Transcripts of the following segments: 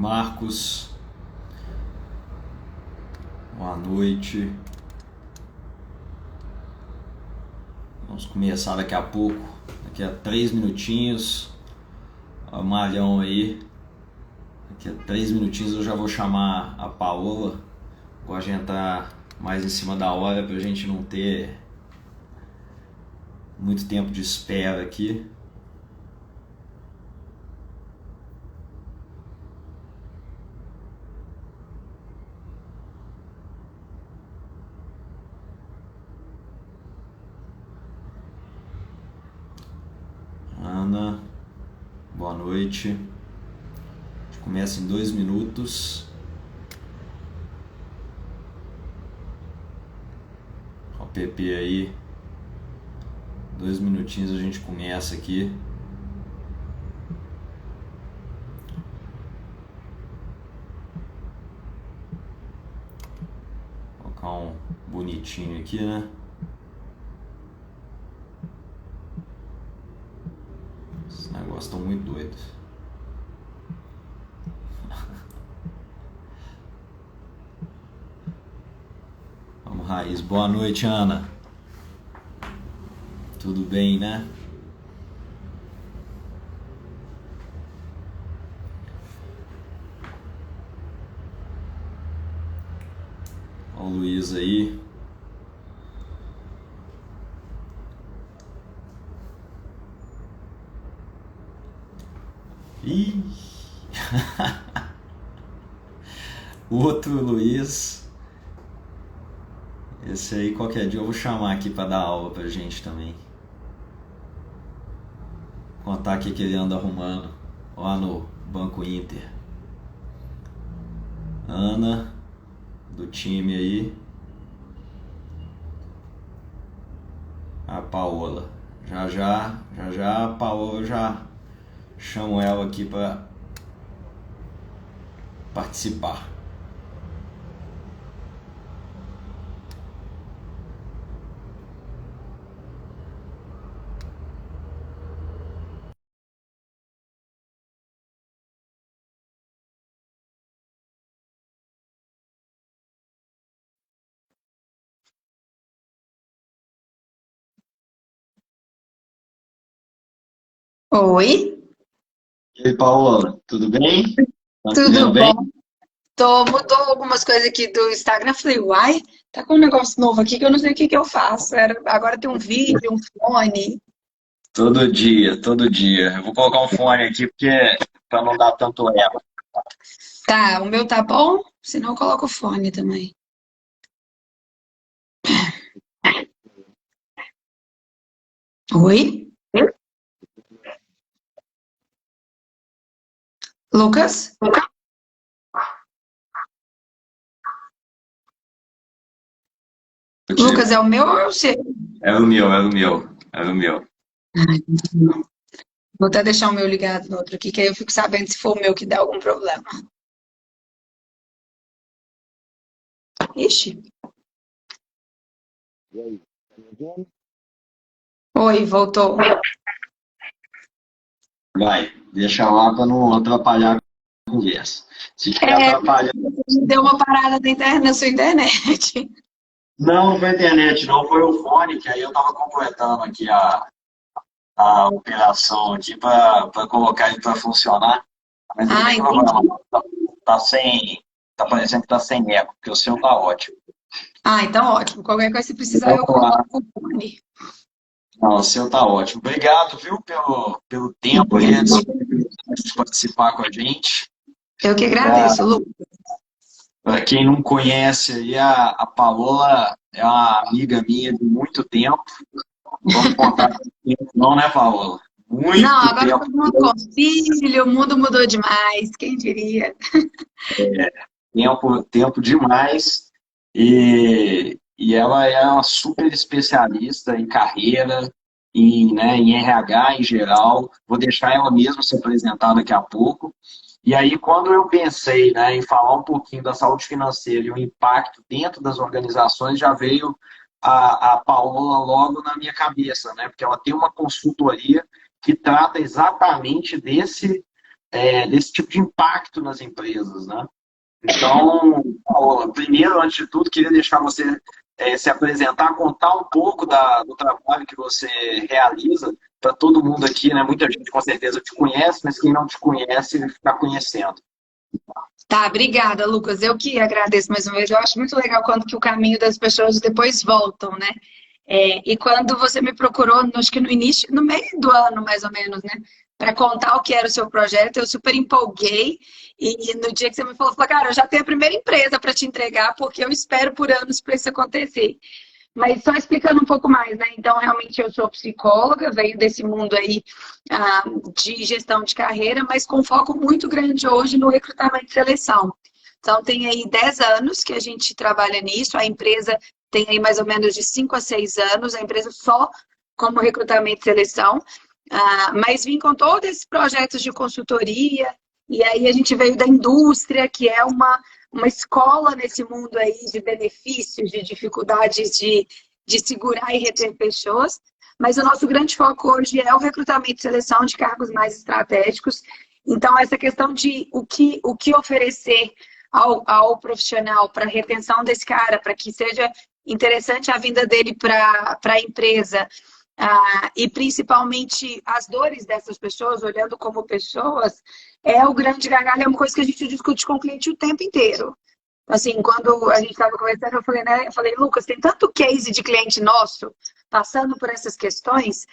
Marcos, boa noite. Vamos começar daqui a pouco, daqui a 3 minutinhos. O malhão aí. Daqui a 3 minutinhos eu já vou chamar a Paola. Gosto de entrar mais em cima da hora pra gente não ter muito tempo de espera aqui. Ana, boa noite. A gente começa em 2 minutos. O PP aí. 2 minutinhos a gente começa aqui. Vou colocar um bonitinho aqui, né? Esses negócios estão muito doidos. Vamos, Raiz. Boa noite, Ana. Tudo bem, né? Olha o Luiz aí. Ih! O outro Luiz. Esse aí qualquer dia eu vou chamar aqui pra dar aula pra gente também. Contar aqui que ele anda arrumando lá no Banco Inter. Ana, do time aí. A Paola. Já a Paola já chamo ela aqui pra participar. Oi, E aí, Paola, tudo bem? Tá me vendo tudo bom? bem? Mudou algumas coisas aqui do Instagram. Falei, uai, tá com um negócio novo aqui que eu não sei o que que eu faço. Agora tem um vídeo, um fone. Todo dia, todo dia. Eu vou colocar um fone aqui porque para não dar tanto eco. Tá, o meu tá bom? Senão eu coloco o fone também. Oi, Lucas? Lucas, é o meu ou é o seu? Era o meu. Ai, não. Vou até deixar o meu ligado no outro aqui, que aí eu fico sabendo se for o meu que der algum problema. Ixi. Oi, voltou. Vai, deixa lá para não atrapalhar a conversa. Se estiver É, atrapalhando. deu uma parada na sua internet. Não, não foi a internet, não, foi o fone, que aí eu tava completando aqui a operação aqui para colocar ele para funcionar. Mas não Ah, tem problema, entendi. não. Tá sem. Tá parecendo que tá sem eco, porque o seu tá ótimo. Ah, então ótimo. Qualquer coisa, se precisar, eu Vamos lá. coloco o fone. Não, o seu tá ótimo. Obrigado, viu, pelo tempo aí, de participar com a gente. Eu que agradeço, Lu. Para quem não conhece aí, a Paola é uma amiga minha de muito tempo. Não vamos contar quanto tempo, não, né, Paola? Não, Muito agora tempo. todo mundo com filho, o mundo mudou demais, quem diria? Tempo demais. E ela é uma super especialista em carreira, em RH em geral. Vou deixar ela mesma se apresentar daqui a pouco. E aí, quando eu pensei, né, em falar um pouquinho da saúde financeira e o impacto dentro das organizações, já veio a Paola logo na minha cabeça, né? Porque ela tem uma consultoria que trata exatamente desse tipo de impacto nas empresas, né? Então, primeiro, antes de tudo, queria deixar você se apresentar, contar um pouco do trabalho que você realiza para todo mundo aqui, né? Muita gente com certeza te conhece, mas quem não te conhece está conhecendo. Tá, obrigada, Lucas. Eu que agradeço mais uma vez. Eu acho muito legal quando que o caminho das pessoas depois voltam, né? E quando você me procurou, acho que no início, no meio do ano, mais ou menos, né? Para contar o que era o seu projeto, eu super empolguei. E no dia que você me falou, falou, cara, eu já tenho a primeira empresa para te entregar, porque eu espero por anos para isso acontecer. Mas só explicando um pouco mais, né? Então, realmente, eu sou psicóloga, venho desse mundo aí de gestão de carreira, mas com foco muito grande hoje no recrutamento e seleção. Então, tem aí 10 anos que a gente trabalha nisso, a empresa tem aí mais ou menos de 5 a 6 anos, a empresa só como recrutamento e seleção, mas vim com todos esses projetos de consultoria, e aí a gente veio da indústria, que é uma escola nesse mundo aí de benefícios, de dificuldades de segurar e reter pessoas, mas o nosso grande foco hoje é o recrutamento e seleção de cargos mais estratégicos. Então, essa questão de o que oferecer ao profissional para a retenção desse cara, para que seja interessante a vinda dele para a empresa, e principalmente as dores dessas pessoas, olhando como pessoas, é o grande gargalo, é uma coisa que a gente discute com o cliente o tempo inteiro. Assim, quando a gente estava conversando, eu falei, Lucas, tem tanto case de cliente nosso passando por essas questões,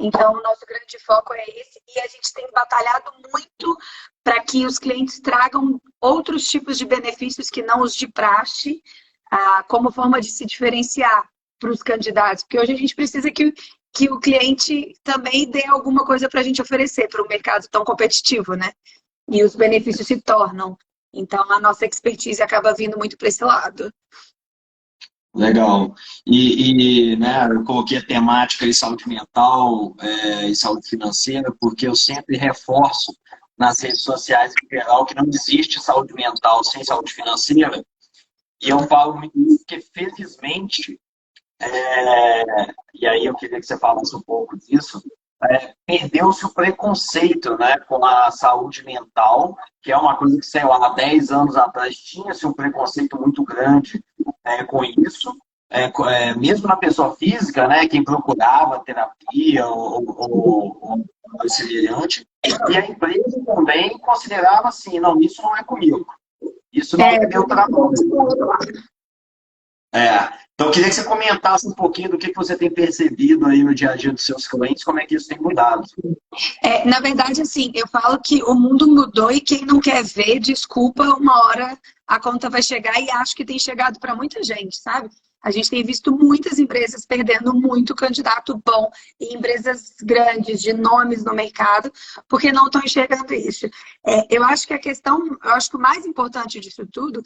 então o nosso grande foco é esse, e a gente tem batalhado muito para que os clientes tragam outros tipos de benefícios que não os de praxe, como forma de se diferenciar para os candidatos, porque hoje a gente precisa que o cliente também dê alguma coisa para a gente oferecer para um mercado tão competitivo, né? E os benefícios se tornam. Então, a nossa expertise acaba vindo muito para esse lado. Legal. Né, eu coloquei a temática de saúde mental e saúde financeira, porque eu sempre reforço nas redes sociais em geral que não existe saúde mental sem saúde financeira. E eu falo muito isso porque, felizmente, e aí eu queria que você falasse um pouco disso, perdeu-se o preconceito, né, com a saúde mental, que é uma coisa que, sei lá, há 10 anos atrás tinha-se um preconceito muito grande com isso, mesmo na pessoa física, né, quem procurava terapia ou auxiliante, e a empresa também considerava assim, não, isso não é comigo, isso não é meu trabalho. Então, eu queria que você comentasse um pouquinho do que você tem percebido aí no dia a dia dos seus clientes, como é que isso tem mudado. Na verdade, assim, eu falo que o mundo mudou e quem não quer ver, desculpa, uma hora a conta vai chegar e acho que tem chegado para muita gente, sabe? A gente tem visto muitas empresas perdendo muito candidato bom e empresas grandes, de nomes no mercado, porque não estão enxergando isso. Eu acho que eu acho que o mais importante disso tudo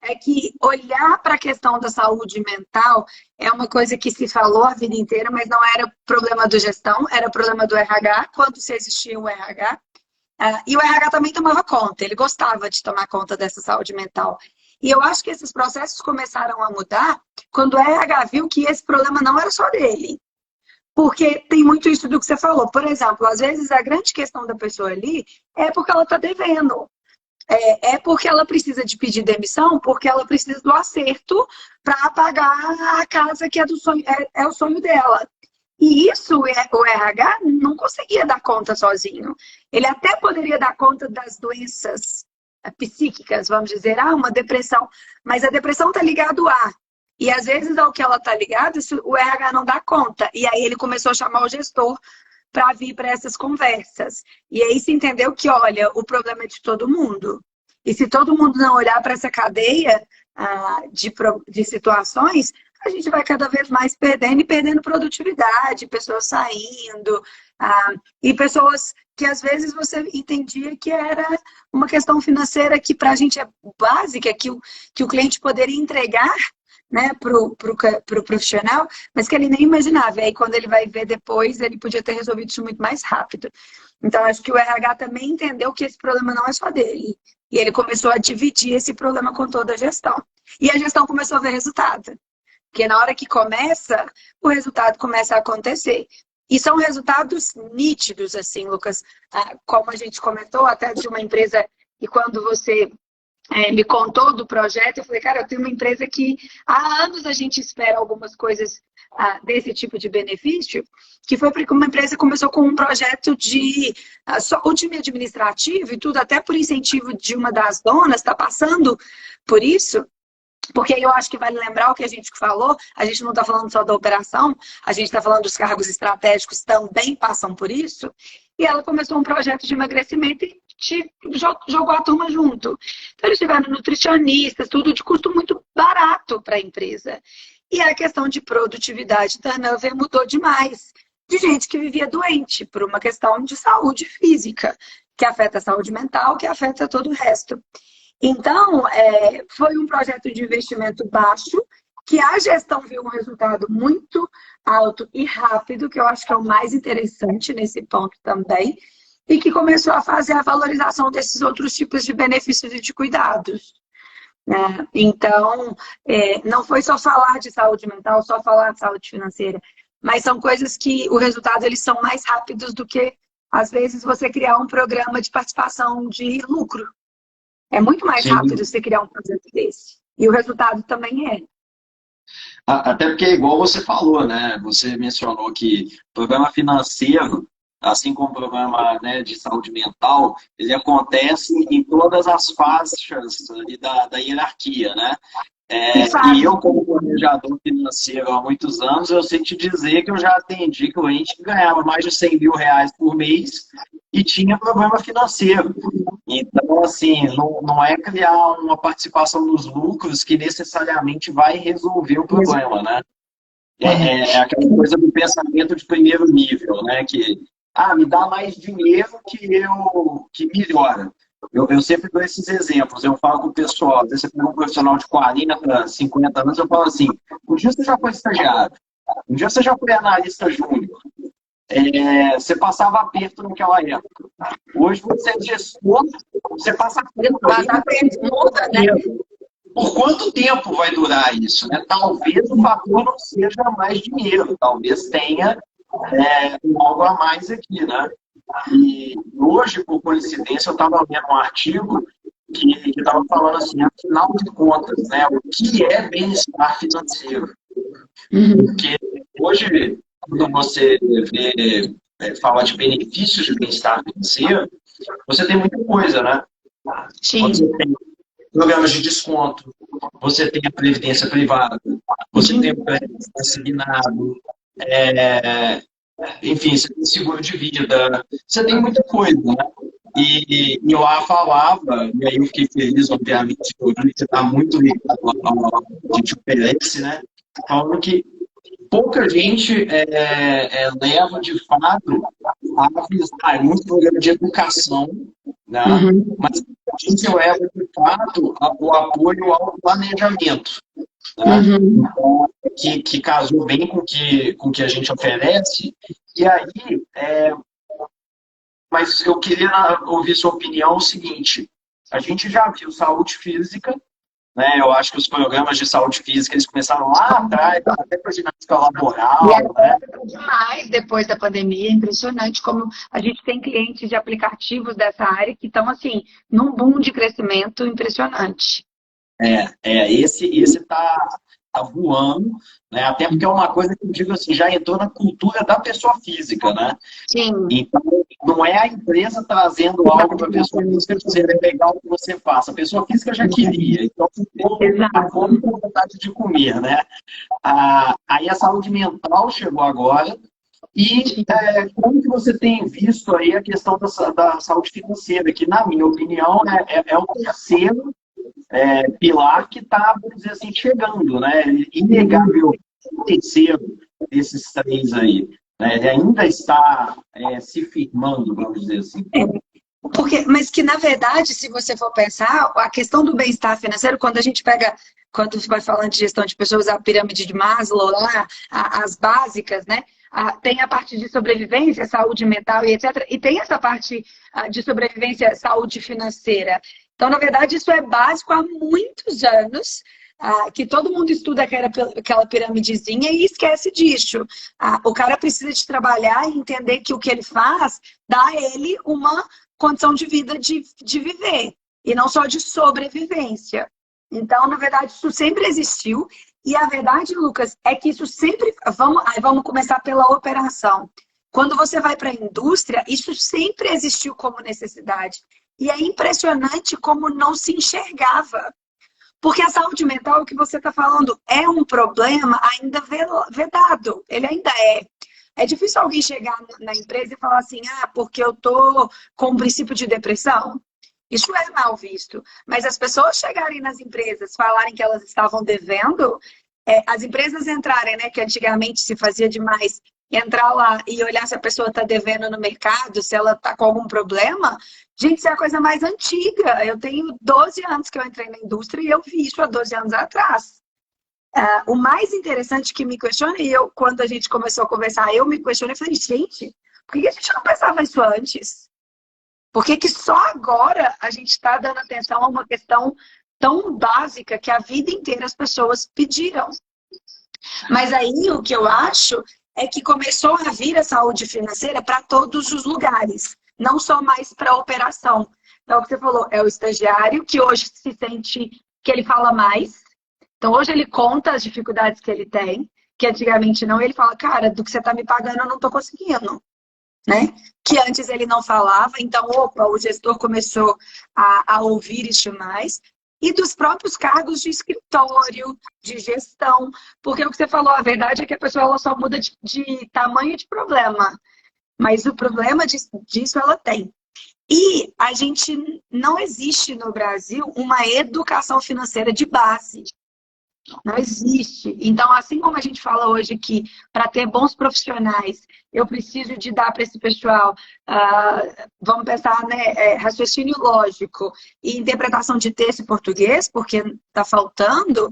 é que olhar para a questão da saúde mental é uma coisa que se falou a vida inteira, mas não era problema do gestão, era problema do RH, quando se existia o RH. E o RH também tomava conta, ele gostava de tomar conta dessa saúde mental. E eu acho que esses processos começaram a mudar quando o RH viu que esse problema não era só dele. Porque tem muito isso do que você falou. Por exemplo, às vezes a grande questão da pessoa ali é porque ela está devendo. É porque ela precisa de pedir demissão, porque ela precisa do acerto para pagar a casa que é do sonho, é o sonho dela. E isso o RH não conseguia dar conta sozinho. Ele até poderia dar conta das doenças psíquicas, vamos dizer, uma depressão, mas a depressão está ligada a. E às vezes ao que ela está ligada, o RH não dá conta. E aí ele começou a chamar o gestor para vir para essas conversas. E aí se entendeu que, olha, o problema é de todo mundo. E se todo mundo não olhar para essa cadeia de situações, a gente vai cada vez mais perdendo e perdendo produtividade, pessoas saindo, e pessoas que às vezes você entendia que era uma questão financeira que para a gente é básica, que o cliente poderia entregar, né, pro profissional, mas que ele nem imaginava. E aí, quando ele vai ver depois, ele podia ter resolvido isso muito mais rápido. Então, acho que o RH também entendeu que esse problema não é só dele. E ele começou a dividir esse problema com toda a gestão. E a gestão começou a ver resultado. Porque na hora que começa, o resultado começa a acontecer. E são resultados nítidos, assim, Lucas, como a gente comentou, até de uma empresa, e quando você me contou do projeto, eu falei, cara, eu tenho uma empresa que há anos a gente espera algumas coisas desse tipo de benefício, que foi porque uma empresa começou com um projeto de só o time administrativo e tudo, até por incentivo de uma das donas, está passando por isso. Porque eu acho que vale lembrar o que a gente falou, a gente não está falando só da operação, a gente está falando dos cargos estratégicos também passam por isso. E ela começou um projeto de emagrecimento e jogou a turma junto. Então eles tiveram nutricionistas, tudo de custo muito barato para a empresa. E a questão de produtividade turnover mudou demais. De gente que vivia doente por uma questão de saúde física, que afeta a saúde mental, que afeta todo o resto. Então, foi um projeto de investimento baixo, que a gestão viu um resultado muito alto e rápido, que eu acho que é o mais interessante nesse ponto também, e que começou a fazer a valorização desses outros tipos de benefícios e de cuidados. Né? Então, não foi só falar de saúde mental, só falar de saúde financeira, mas são coisas que o resultado eles são mais rápidos do que, às vezes, você criar um programa de participação de lucro. É muito mais Sim. rápido você criar um projeto desse. E o resultado também é. Até porque, igual você falou, né? Você mencionou que o programa financeiro, assim como o programa, né, de saúde mental, ele acontece em todas as faixas ali da hierarquia, né? E eu, como planejador financeiro há muitos anos, eu sei te dizer que eu já atendi cliente que ganhava mais de 100 mil reais por mês e tinha problema financeiro. Então, assim, não é criar uma participação nos lucros que necessariamente vai resolver o problema, né? É aquela coisa do pensamento de primeiro nível, né? Que, me dá mais dinheiro que melhora. Eu sempre dou esses exemplos. Eu falo com o pessoal, você pega um profissional de 40, 50 anos, eu falo assim, um dia você já foi estagiário, um dia você já foi analista júnior, você passava aperto naquela época. Hoje você é gestor, você passa aperto. Muda, né? Por quanto tempo vai durar isso? Né? Talvez o fator não seja mais dinheiro, talvez tenha algo a mais aqui, né? E hoje, por coincidência, eu estava lendo um artigo que estava falando assim, afinal de contas, né, o que é bem-estar financeiro? Porque hoje, quando você fala de benefícios de bem-estar financeiro, você tem muita coisa, né? Sim. Você tem programas de desconto, você tem a previdência privada, você tem o crédito assignado, enfim, você tem seguro de vida, você tem muita coisa, né? E eu falava, e aí eu fiquei feliz, obviamente, porque você está muito ligado ao que a gente oferece, né? Falando que pouca gente leva, de fato, a visar muito programa de educação, né? Mas a gente leva, de fato, o apoio ao planejamento. Né? Então, que casou bem com o que a gente oferece. E aí, mas eu queria ouvir sua opinião, o seguinte, a gente já viu saúde física, né? Eu acho que os programas de saúde física eles começaram lá atrás, até para a ginástica laboral. E agora demais depois da pandemia, é impressionante como a gente tem clientes de aplicativos dessa área que estão assim, num boom de crescimento impressionante. Esse tá voando, né? Até porque é uma coisa que eu digo assim, já entrou na cultura da pessoa física, né? Sim. Então, não é a empresa trazendo algo para a pessoa física dizer é legal que você faça. A pessoa física já queria, então a fome com vontade de comer, né? Aí a saúde mental chegou agora. E como que você tem visto aí a questão da saúde financeira, que, na minha opinião, é o terceiro pilar que está, vamos dizer assim, chegando, né? Inegável o terceiro desses três aí. Né? Ele ainda está se firmando, vamos dizer assim. Mas que, na verdade, se você for pensar, a questão do bem-estar financeiro, quando a gente pega, quando vai falando de gestão de pessoas, a pirâmide de Maslow lá, as básicas, né? Tem a parte de sobrevivência, saúde mental e etc. E tem essa parte de sobrevivência, saúde financeira. Então, na verdade, isso é básico há muitos anos. que todo mundo estuda aquela piramidezinha e esquece disso. O cara precisa de trabalhar e entender que o que ele faz dá a ele uma condição de vida de viver, e não só de sobrevivência. Então, na verdade, isso sempre existiu, e a verdade, Lucas, é que isso sempre... Vamos começar pela operação. Quando você vai para a indústria, isso sempre existiu como necessidade. E é impressionante como não se enxergava. Porque a saúde mental, o que você está falando, é um problema ainda vedado. Ele ainda é. É difícil alguém chegar na empresa e falar assim, porque eu estou com um princípio de depressão. Isso é mal visto. Mas as pessoas chegarem nas empresas, falarem que elas estavam devendo, as empresas entrarem, né, que antigamente se fazia demais, entrar lá e olhar se a pessoa está devendo no mercado, se ela está com algum problema. Gente, isso é a coisa mais antiga. Eu tenho 12 anos que eu entrei na indústria e eu vi isso há 12 anos atrás. O mais interessante que me questiona, e eu, quando a gente começou a conversar, eu me questionei e falei, gente, por que a gente não pensava isso antes? Por que só agora a gente está dando atenção a uma questão tão básica que a vida inteira as pessoas pediram? Mas aí o que eu acho é que começou a vir a saúde financeira para todos os lugares, não só mais para a operação. Então, o que você falou, é o estagiário que hoje se sente que ele fala mais. Então, hoje ele conta as dificuldades que ele tem, que antigamente não. Ele fala, cara, do que você está me pagando eu não estou conseguindo. Né? Que antes ele não falava. Então, opa, o gestor começou a ouvir isso mais. E dos próprios cargos de escritório, de gestão. Porque o que você falou, a verdade é que a pessoa ela só muda de tamanho de problema. Mas o problema disso ela tem. E a gente não existe no Brasil uma educação financeira de base. Não existe. Então, assim como a gente fala hoje que para ter bons profissionais, eu preciso de dar para esse pessoal, vamos pensar, né, raciocínio lógico e interpretação de texto em português, porque está faltando,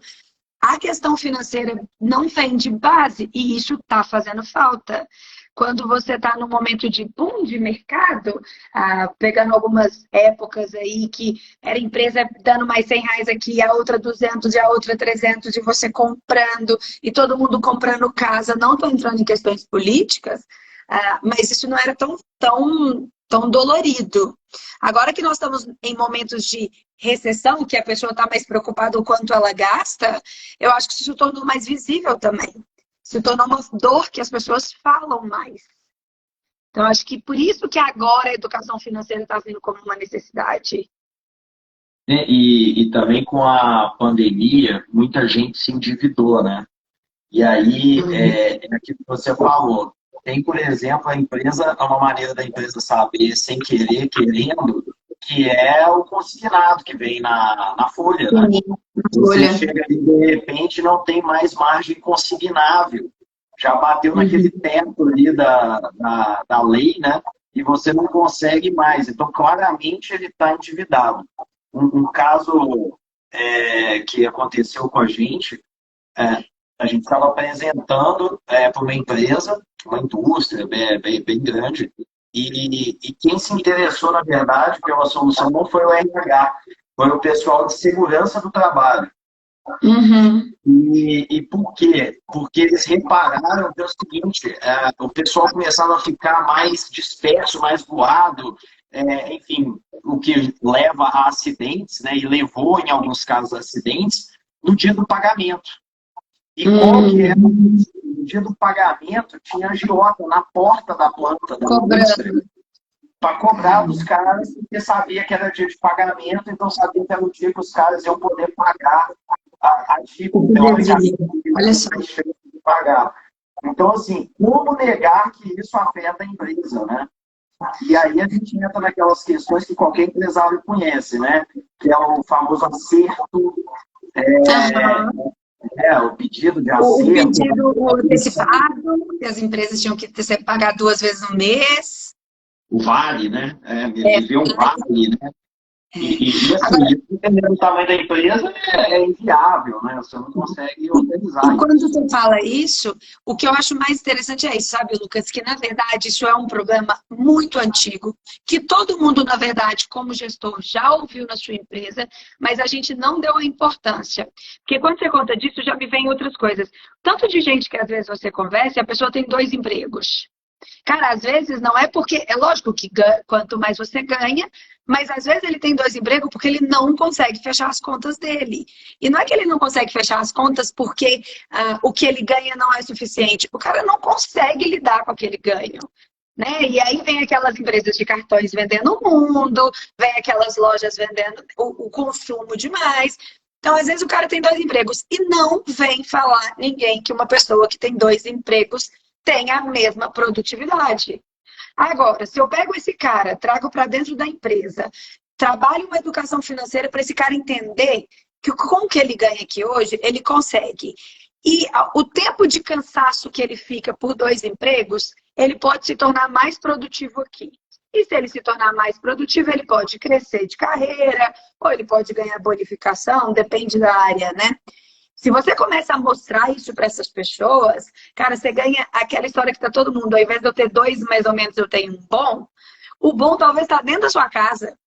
a questão financeira não vem de base e isso está fazendo falta. Quando você está num momento de boom de mercado, pegando algumas épocas aí que era empresa dando mais R$ 100 aqui, a outra 200 e a outra 300 e você comprando e todo mundo comprando casa. Não estou entrando em questões políticas, mas isso não era tão dolorido. Agora que nós estamos em momentos de recessão, que a pessoa está mais preocupada o quanto ela gasta, eu acho que isso se tornou mais visível também. Se tornou uma dor que as pessoas falam mais. Então, acho que por isso que agora a educação financeira está vindo como uma necessidade. E também com a pandemia, muita gente se endividou, né? E aí, é aquilo que você falou. Tem, por exemplo, a empresa, é uma maneira da empresa saber, sem querer, querendo, que é o consignado que vem na folha, né? Você chega ali, de repente, não tem mais margem consignável. Já bateu naquele teto ali da lei, né? E você não consegue mais. Então, claramente, ele está endividado. Um caso que aconteceu com a gente estava apresentando para uma empresa, uma indústria bem grande, e quem se interessou, na verdade, pela solução não foi o RH, foi o pessoal de segurança do trabalho. Uhum. E por quê? Porque eles repararam que é o seguinte, o pessoal começava a ficar mais disperso, mais voado, enfim, o que leva a acidentes, né, e levou, em alguns casos, a acidentes, no dia do pagamento. E qual que era? No dia do pagamento, tinha agiota na porta da planta da indústria para cobrar dos caras, porque sabia que era dia de pagamento, então sabia que era o dia que os caras iam poder pagar a dívida. Olha só. Pagar. Então, assim, como negar que isso afeta a empresa, né? E aí a gente entra naquelas questões que qualquer empresário conhece, né? Que é o famoso acerto, o pedido de acerto. O pedido antecipado, que as empresas tinham que pagar 2 vezes no mês. O vale, né? Viver um vale, né? E assim, Agora, dependendo do tamanho da empresa, é inviável, né? Você não consegue organizar enquanto isso. você fala isso, o que eu acho mais interessante é isso, sabe, Lucas? Que, na verdade, isso é um problema muito antigo, que todo mundo, na verdade, como gestor, já ouviu na sua empresa, mas a gente não deu a importância. Porque quando você conta disso, já me vem outras coisas. Tanto de gente que, às vezes, você conversa e a pessoa tem 2 empregos. Cara, às vezes não é porque. É lógico que quanto mais você ganha, mas às vezes ele tem 2 empregos porque ele não consegue fechar as contas dele. E não é que ele não consegue fechar as contas porque o que ele ganha não é suficiente. O cara não consegue lidar com aquele ganho. Né? E aí vem aquelas empresas de cartões vendendo o mundo, vem aquelas lojas vendendo o consumo demais. Então, às vezes, o cara tem 2 empregos e não vem falar ninguém que uma pessoa que tem 2 empregos tem a mesma produtividade. Agora, se eu pego esse cara, trago para dentro da empresa, trabalho uma educação financeira para esse cara entender que com o que ele ganha aqui hoje, ele consegue. E o tempo de cansaço que ele fica por 2 empregos, ele pode se tornar mais produtivo aqui. E se ele se tornar mais produtivo, ele pode crescer de carreira, ou ele pode ganhar bonificação, depende da área, né? Se você começa a mostrar isso para essas pessoas, cara, você ganha aquela história que está todo mundo, ao invés de eu ter 2, mais ou menos, eu tenho um bom. O bom talvez está dentro da sua casa.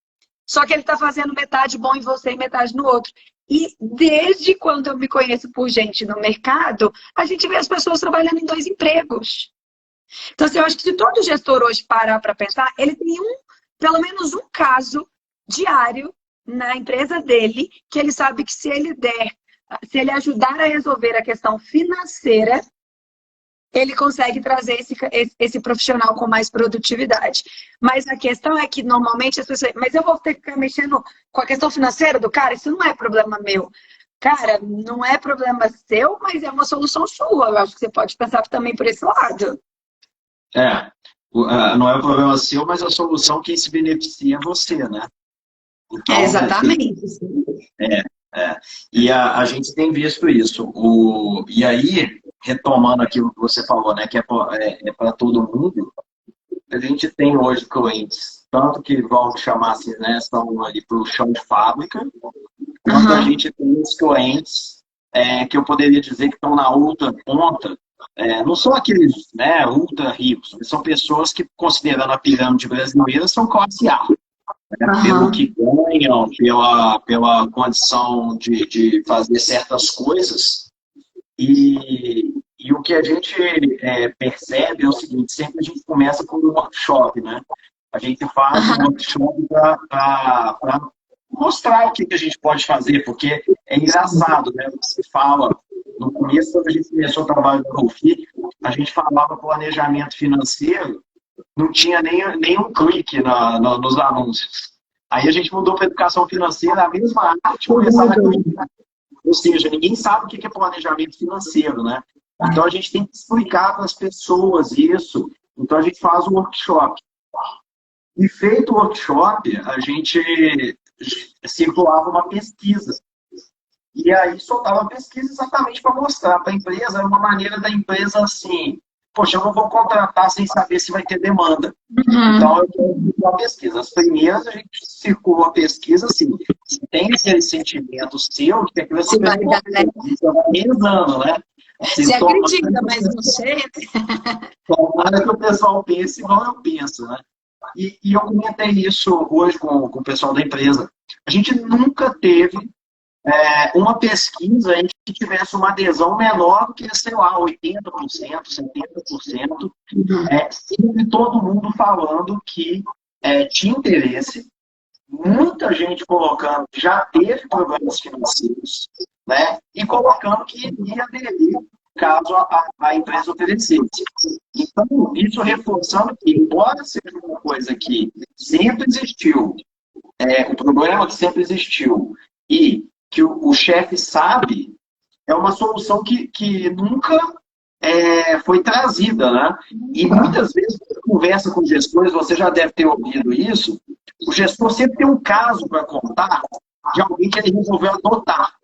Só que ele está fazendo metade bom em você e metade no outro. E desde quando eu me conheço por gente no mercado, a gente vê as pessoas trabalhando em 2 empregos. Então, assim, eu acho que se todo gestor hoje parar para pensar, ele tem pelo menos um caso diário na empresa dele, que ele sabe que se ele ajudar a resolver a questão financeira, ele consegue trazer esse profissional com mais produtividade. Mas a questão é que, normalmente, as pessoas... Mas eu vou ter que ficar mexendo com a questão financeira do cara? Isso não é problema meu. Cara, não é problema seu, mas é uma solução sua. Eu acho que você pode pensar também por esse lado. Não é um problema seu, mas a solução quem se beneficia é você, né? É, Então, exatamente. é, é. E a gente tem visto isso. E aí, retomando aquilo que você falou, né, que é para todo mundo, a gente tem hoje clientes, tanto que vão chamar assim, né, estão ali para o chão de fábrica, quanto a Uhum. gente tem os clientes que eu poderia dizer que estão na outra ponta. Não são aqueles, né, ultra ricos, são pessoas que, considerando a pirâmide brasileira, são classe A, né, pelo Uhum. que ganham, pela condição de fazer certas coisas. E o que a gente percebe é o seguinte: sempre a gente começa com um workshop, né? A gente faz um Uhum. workshop para mostrar o que a gente pode fazer, porque é engraçado, né? Você fala, no começo, quando a gente começou o trabalho do Rufi, a gente falava planejamento financeiro, não tinha nem um clique nos anúncios. Aí a gente mudou para educação financeira, a mesma arte, começaram a clicar. Ou seja, ninguém sabe o que é planejamento financeiro, né? Então a gente tem que explicar para as pessoas isso. Então a gente faz um workshop. E feito o workshop, a gente circulava uma pesquisa. E aí soltava a pesquisa exatamente para mostrar para a empresa, uma maneira da empresa assim, poxa, eu não vou contratar sem saber se vai ter demanda. Então, Uhum. eu quero uma pesquisa. As primeiras, a gente circulou a pesquisa assim, se tem aquele sentimento seu, que aquilo é Se super vai dar, né? importante. Você vai rezando, né? Você Assim, acredita, mas não sei. tomara que o pessoal pense igual eu penso, né? E eu comentei isso hoje com o pessoal da empresa. A gente nunca teve uma pesquisa em que tivesse uma adesão menor do que, sei lá, 80%, 70%. Sempre todo mundo falando que tinha interesse, muita gente colocando que já teve problemas financeiros, né? E colocando que iria aderir caso a empresa oferecesse. Então, isso reforçando que, embora seja uma coisa que sempre existiu, o problema que sempre existiu, e que o chefe sabe, é uma solução que nunca foi trazida, né? E muitas vezes, quando você conversa com gestores, você já deve ter ouvido isso, o gestor sempre tem um caso para contar de alguém que ele resolveu adotar,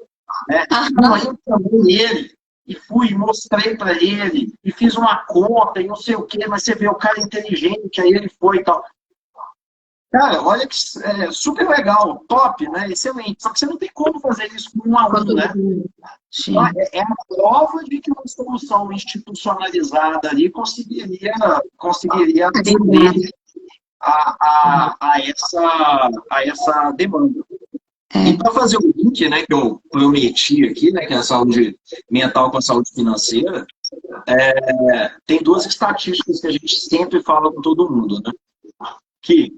né? Não, aí eu chamei ele e fui, mostrei para ele, e fiz uma conta, e não sei o quê, mas você vê o cara inteligente, aí ele foi e tal. Cara, olha que super legal, top, né? Excelente. Só que você não tem como fazer isso com um Com aluno, todo né? mundo. Então, Sim. é a prova de que uma solução institucionalizada ali conseguiria atender Advogado. a essa demanda. E É. para fazer o link, né, que eu prometi aqui, né, que é a saúde mental com a saúde financeira, tem duas estatísticas que a gente sempre fala com todo mundo, né? Que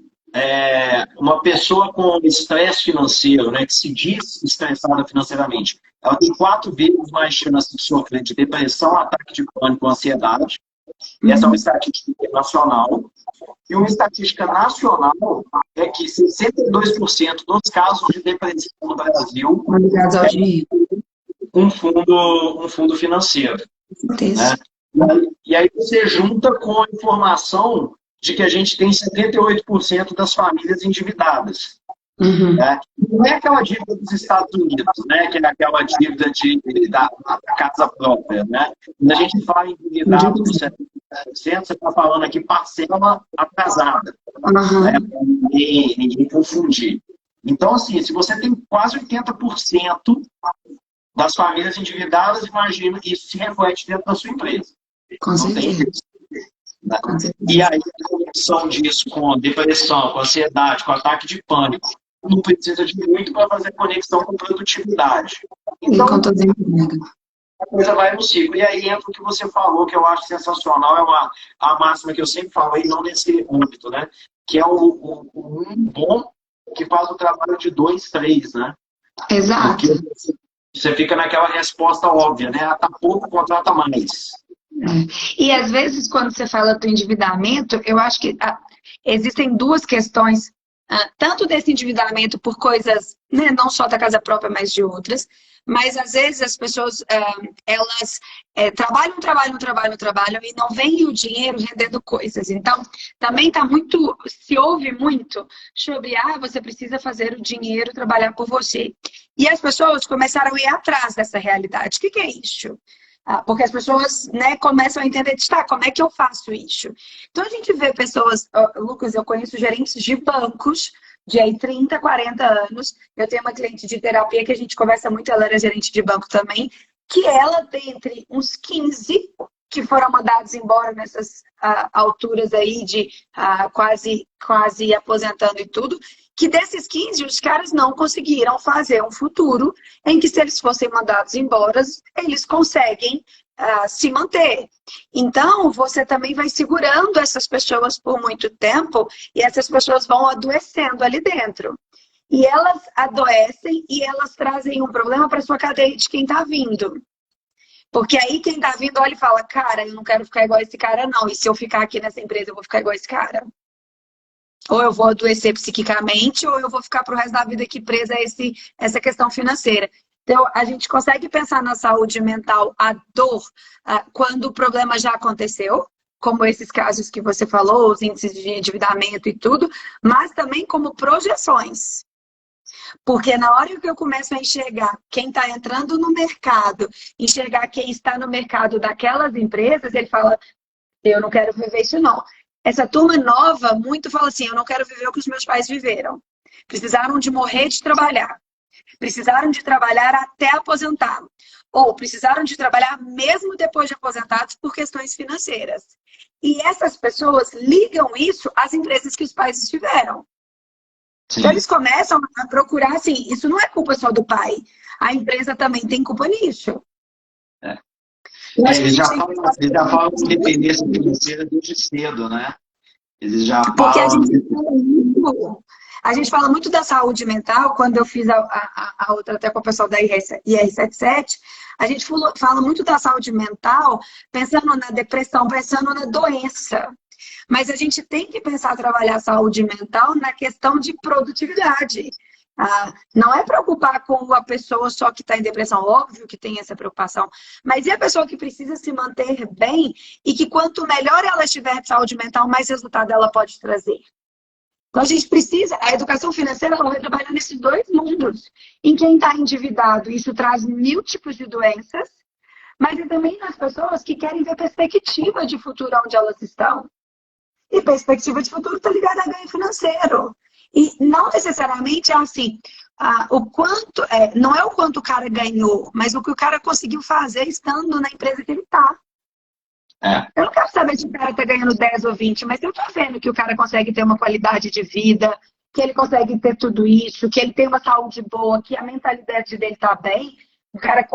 uma pessoa com estresse financeiro, né, que se diz estressada financeiramente, ela tem 4 vezes mais chance de sofrer de depressão, ataque de pânico, ansiedade. Essa é uma Uhum. estatística internacional. E uma estatística nacional é que 62% dos casos de depressão no Brasil Ligados ao dinheiro. um fundo financeiro, Com né? certeza. E aí você junta com a informação de que a gente tem 78% das famílias endividadas. Uhum. Né? Não é aquela dívida dos Estados Unidos, né? Que é aquela dívida da casa própria. Né? Quando a gente fala em endividado com 70%, você está falando aqui parcela atrasada, né? Uhum. Para ninguém confundir. Então, assim, se você tem quase 80% das famílias endividadas, imagina que isso se reflete dentro da sua empresa. Com Não tem certeza. jeito. Né? Com E certeza. aí, a conexão disso com depressão, com ansiedade, com ataque de pânico, não precisa de muito para fazer conexão com produtividade. E com Então, todo mundo. a coisa vai no ciclo. E aí entra o que você falou, que eu acho sensacional, a máxima que eu sempre falei, não nesse âmbito, né? Que é o um bom que faz o trabalho de dois, três, né? Porque Exato. você fica naquela resposta óbvia, né? Ah, tá pouco, contrata mais. É. E às vezes, quando você fala do endividamento, eu acho que existem duas questões, tanto desse endividamento por coisas, né, não só da casa própria, mas de outras. Mas às vezes as pessoas elas trabalham e não veem o dinheiro rendendo coisas. Então, também está muito, se ouve muito sobre você precisa fazer o dinheiro trabalhar por você. E as pessoas começaram a ir atrás dessa realidade. O que é isso? Porque as pessoas, né, começam a entender, como é que eu faço isso? Então a gente vê pessoas, Lucas, eu conheço gerentes de bancos de aí 30, 40 anos. Eu tenho uma cliente de terapia que a gente conversa muito, ela era gerente de banco também, que ela, dentre uns 15 que foram mandados embora nessas alturas aí de quase aposentando e tudo, que desses 15, os caras não conseguiram fazer um futuro em que, se eles fossem mandados embora, eles conseguem se manter. Então, você também vai segurando essas pessoas por muito tempo e essas pessoas vão adoecendo ali dentro. E elas adoecem e elas trazem um problema para sua cadeia de quem está vindo. Porque aí quem está vindo olha e fala, cara, eu não quero ficar igual esse cara, não. E se eu ficar aqui nessa empresa, eu vou ficar igual esse cara. Ou eu vou adoecer psiquicamente, ou eu vou ficar pro resto da vida aqui presa a essa questão financeira. Então, a gente consegue pensar na saúde mental, a dor, quando o problema já aconteceu, como esses casos que você falou, os índices de endividamento e tudo, mas também como projeções. Porque na hora que eu começo a enxergar quem está entrando no mercado, enxergar quem está no mercado daquelas empresas, ele fala, eu não quero viver isso não. Essa turma nova muito fala assim, eu não quero viver o que os meus pais viveram. Precisaram de morrer de trabalhar. Precisaram de trabalhar até aposentar. Ou precisaram de trabalhar mesmo depois de aposentados por questões financeiras. E essas pessoas ligam isso às empresas que os pais tiveram. Então Sim. eles começam a procurar assim, isso não é culpa só do pai. A empresa também tem culpa nisso. É. Eu acho que a Eles gente já tem que falam, eles já falam de independência financeira desde cedo, né? Eles já porque falam. a gente fala muito da saúde mental, quando eu fiz a outra até com o pessoal da IR77, a gente fala muito da saúde mental, pensando na depressão, pensando na doença. Mas a gente tem que pensar trabalhar a saúde mental na questão de produtividade. Não é preocupar com a pessoa só que está em depressão, óbvio que tem essa preocupação, mas e a pessoa que precisa se manter bem e que quanto melhor ela estiver de saúde mental, mais resultado ela pode trazer. Então a gente precisa, a educação financeira ela vai trabalhar nesses dois mundos. Em quem está endividado, isso traz mil tipos de doenças, mas também nas pessoas que querem ver perspectiva de futuro onde elas estão. E perspectiva de futuro está ligada a ganho financeiro. E não necessariamente é assim, o quanto, não é o quanto o cara ganhou, mas o que o cara conseguiu fazer estando na empresa que ele está. É. Eu não quero saber se o cara está ganhando 10 ou 20, mas eu estou vendo que o cara consegue ter uma qualidade de vida, que ele consegue ter tudo isso, que ele tem uma saúde boa, que a mentalidade dele está bem, o cara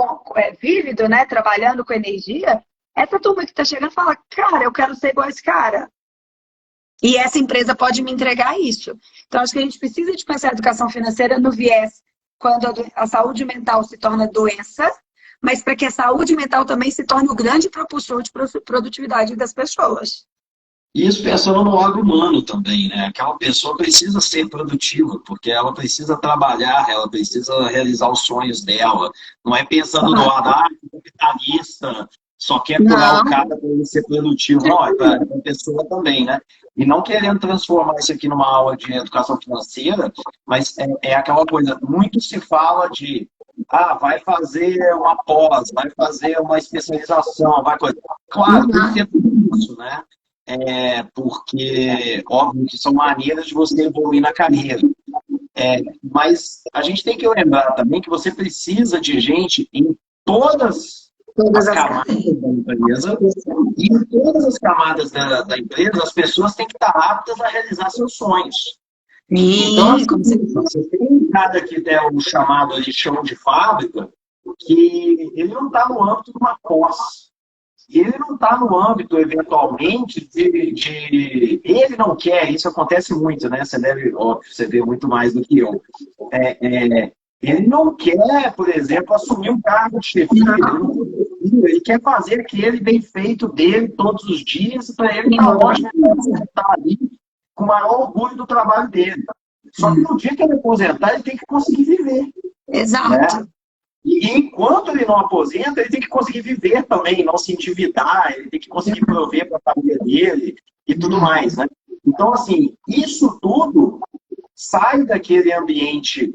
vívido, né, trabalhando com energia. Essa turma que está chegando fala, cara, eu quero ser igual a esse cara. E essa empresa pode me entregar isso. Então, acho que a gente precisa de pensar a educação financeira no viés quando a saúde mental se torna doença, mas para que a saúde mental também se torne o grande propulsor de produtividade das pessoas. Isso pensando no lado humano também, né? Aquela pessoa precisa ser produtiva, porque ela precisa trabalhar, ela precisa realizar os sonhos dela. Não é pensando no lado, capitalista, só quer curar o cara para ele ser produtivo. Não, é para a pessoa também, né? E não querendo transformar isso aqui numa aula de educação financeira, mas é aquela coisa, muito se fala de vai fazer uma pós, vai fazer uma especialização, vai coisa. Claro, tem que ter tudo isso, né? Porque, óbvio, que são maneiras de você evoluir na carreira. Mas a gente tem que lembrar também que você precisa de gente em todas as camadas da empresa, e em todas as camadas da empresa, as pessoas têm que estar aptas a realizar seus sonhos. Então, você tem um cara que é o chamado de chão de fábrica, que ele não está no âmbito de uma pós. Ele não está no âmbito, eventualmente, ele não quer, isso acontece muito, né? Você deve, óbvio, você vê muito mais do que eu. Ele não quer, por exemplo, assumir um cargo de chefia, ele quer fazer aquele bem feito dele todos os dias, para ele estar ótimo, estar ali com o maior orgulho do trabalho dele. Só que no dia que ele aposentar, ele tem que conseguir viver. Exato. Né? E enquanto ele não aposenta, ele tem que conseguir viver também, não se endividar, ele tem que conseguir prover para a família dele e tudo mais, né? Então, assim, isso tudo sai daquele ambiente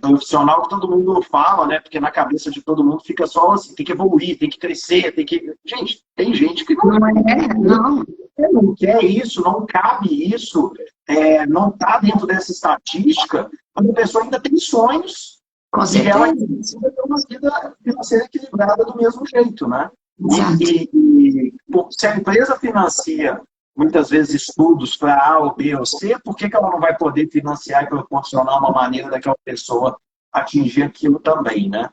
profissional que todo mundo fala, né? Porque na cabeça de todo mundo fica só assim, tem que evoluir, tem que crescer, tem que... Gente, tem gente que não quer isso, não cabe isso, não está dentro dessa estatística, mas a pessoa ainda tem sonhos. E ela precisa ter uma vida financeira equilibrada do mesmo jeito, né? Se a empresa financia muitas vezes estudos para A ou B ou C, por que ela não vai poder financiar e proporcionar uma maneira daquela pessoa atingir aquilo também, né?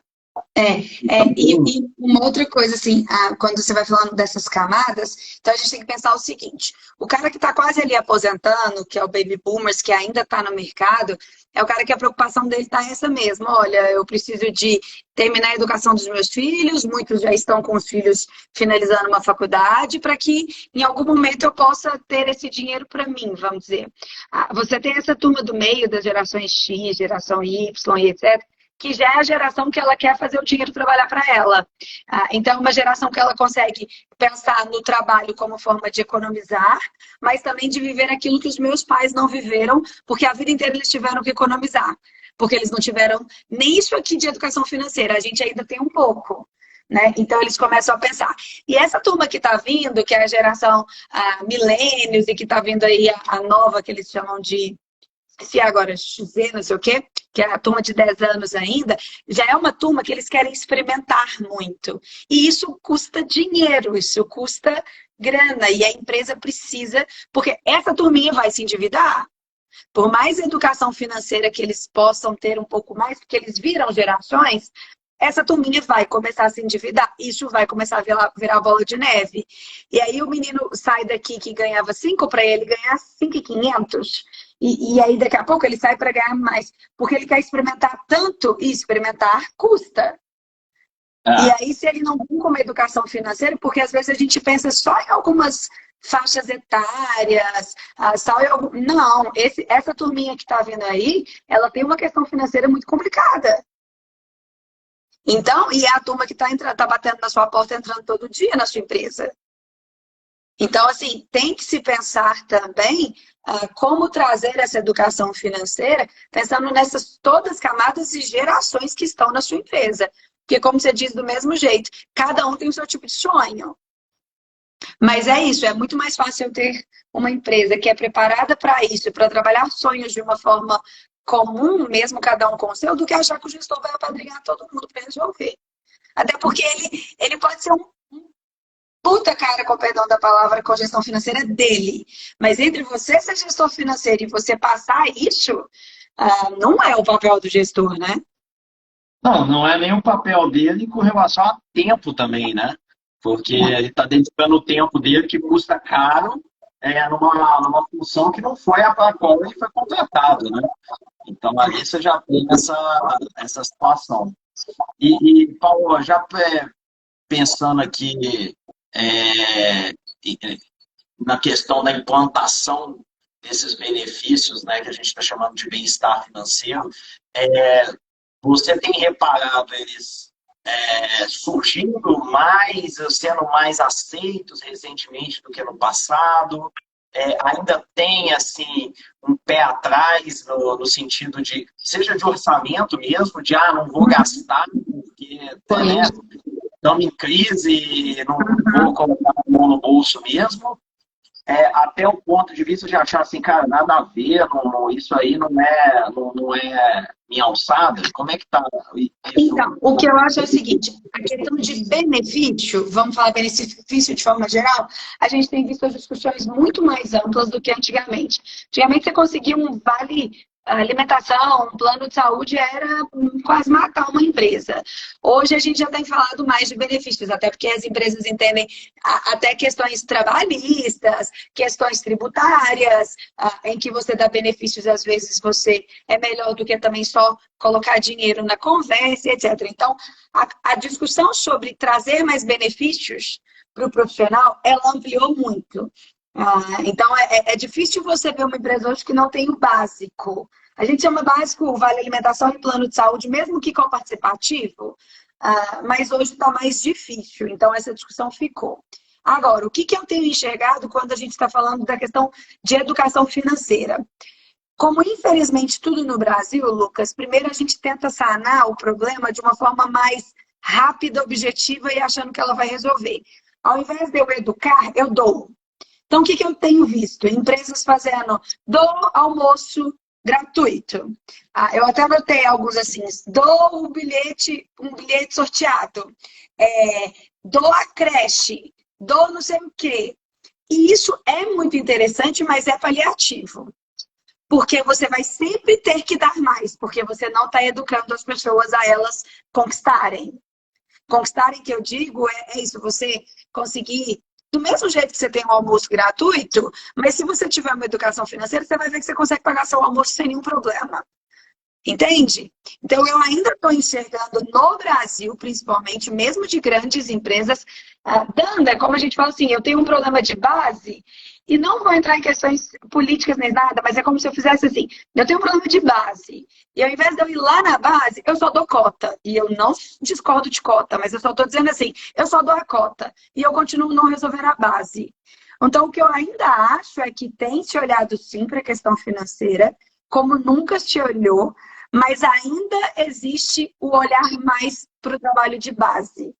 E uma outra coisa, assim, quando você vai falando dessas camadas, então a gente tem que pensar o seguinte: o cara que está quase ali aposentando, que é o baby boomers, que ainda está no mercado, é o cara que a preocupação dele está essa mesma. Olha, eu preciso de terminar a educação dos meus filhos, muitos já estão com os filhos finalizando uma faculdade, para que em algum momento eu possa ter esse dinheiro para mim, vamos dizer. Você tem essa turma do meio das gerações X, geração Y e etc., que já é a geração que ela quer fazer o dinheiro trabalhar para ela. Então, é uma geração que ela consegue pensar no trabalho como forma de economizar, mas também de viver aquilo que os meus pais não viveram, porque a vida inteira eles tiveram que economizar. Porque eles não tiveram nem isso aqui de educação financeira, a gente ainda tem um pouco. Né? Então, eles começam a pensar. E essa turma que está vindo, que é a geração milênios, e que está vindo aí a nova, que eles chamam de... se agora XZ, não sei o quê, que é a turma de 10 anos ainda, já é uma turma que eles querem experimentar muito. E isso custa dinheiro, isso custa grana, e a empresa precisa, porque essa turminha vai se endividar. Por mais educação financeira que eles possam ter um pouco mais, porque eles viram gerações, essa turminha vai começar a se endividar. Isso vai começar a virar bola de neve. E aí o menino sai daqui que ganhava 5 para ele ganhar 5.500. E aí, daqui a pouco, ele sai para ganhar mais. Porque ele quer experimentar tanto, e experimentar custa. E aí, se ele não tem como educação financeira, porque às vezes a gente pensa só em algumas faixas etárias, não, essa turminha que está vindo aí, ela tem uma questão financeira muito complicada. Então, e é a turma que tá batendo na sua porta, entrando todo dia na sua empresa. Então, assim, tem que se pensar também como trazer essa educação financeira, pensando nessas todas camadas e gerações que estão na sua empresa. Porque, como você diz, do mesmo jeito, cada um tem o seu tipo de sonho. Mas é isso, é muito mais fácil eu ter uma empresa que é preparada para isso, para trabalhar sonhos de uma forma comum, mesmo cada um com o seu, do que achar que o gestor vai apadrinhar todo mundo para resolver. Até porque ele pode ser um puta cara, com o perdão da palavra, com a gestão financeira dele. Mas entre você ser gestor financeiro e você passar isso, não é o papel do gestor, né? Não, não é nem o papel dele com relação a tempo também, né? Porque ele está dedicando o tempo dele, que custa caro, numa função que não foi a para a qual ele foi contratado, né? Então, ali você já tem essa situação. Paulo, já pensando aqui é, na questão da implantação desses benefícios, né, que a gente está chamando de bem-estar financeiro, você tem reparado eles surgindo mais, sendo mais aceitos recentemente do que no passado? Ainda tem assim um pé atrás no sentido de, seja de orçamento mesmo, de não vou gastar porque estamos em crise, não vou colocar a mão no bolso mesmo, até o ponto de vista de achar assim, cara, nada a ver, isso aí não é minha alçada. Como é que tá isso? Então, o que eu acho é o seguinte, a questão de benefício, vamos falar benefício de forma geral, a gente tem visto as discussões muito mais amplas do que antigamente. Antigamente você conseguia um vale alimentação, um plano de saúde era quase matar uma empresa. Hoje a gente já tem falado mais de benefícios, até porque as empresas entendem até questões trabalhistas, questões tributárias, em que você dá benefícios, às vezes você é melhor do que também só colocar dinheiro na conversa, etc. Então, a discussão sobre trazer mais benefícios para o profissional, ela ampliou muito. Então, é difícil você ver uma empresa hoje que não tem o básico. A gente chama básico o vale alimentação e plano de saúde, mesmo que participativo, mas hoje está mais difícil. Então, essa discussão ficou. Agora, o que eu tenho enxergado quando a gente está falando da questão de educação financeira? Como, infelizmente, tudo no Brasil, Lucas, primeiro a gente tenta sanar o problema de uma forma mais rápida, objetiva e achando que ela vai resolver. Ao invés de eu educar, eu dou. Então, o que eu tenho visto? Empresas fazendo dou almoço gratuito. Eu até anotei alguns assim, dou um bilhete sorteado, dou a creche, dou não sei o quê. E isso é muito interessante, mas é paliativo. Porque você vai sempre ter que dar mais, porque você não está educando as pessoas a elas conquistarem. Conquistarem, que eu digo, é isso, você conseguir. Do mesmo jeito que você tem um almoço gratuito, mas se você tiver uma educação financeira, você vai ver que você consegue pagar seu almoço sem nenhum problema. Entende? Então, eu ainda estou enxergando no Brasil, principalmente, mesmo de grandes empresas, dando, como a gente fala assim, eu tenho um problema de base, e não vou entrar em questões políticas nem nada, mas é como se eu fizesse assim, eu tenho um problema de base, e ao invés de eu ir lá na base, eu só dou cota. E eu não discordo de cota, mas eu só estou dizendo assim, eu só dou a cota, e eu continuo não resolvendo a base. Então, o que eu ainda acho é que tem se olhado sim para a questão financeira, como nunca se olhou, mas ainda existe o olhar mais para o trabalho de base.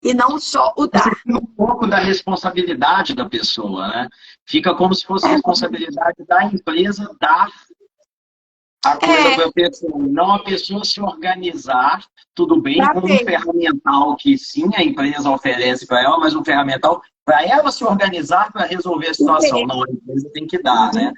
E não só o dar. Um pouco da responsabilidade da pessoa, né? Fica como se fosse responsabilidade da empresa dar a coisa para a pessoa. Não a pessoa se organizar, tudo bem, com um ferramental que sim, a empresa oferece para ela, mas um ferramental para ela se organizar para resolver a situação. Não, a empresa tem que dar, né?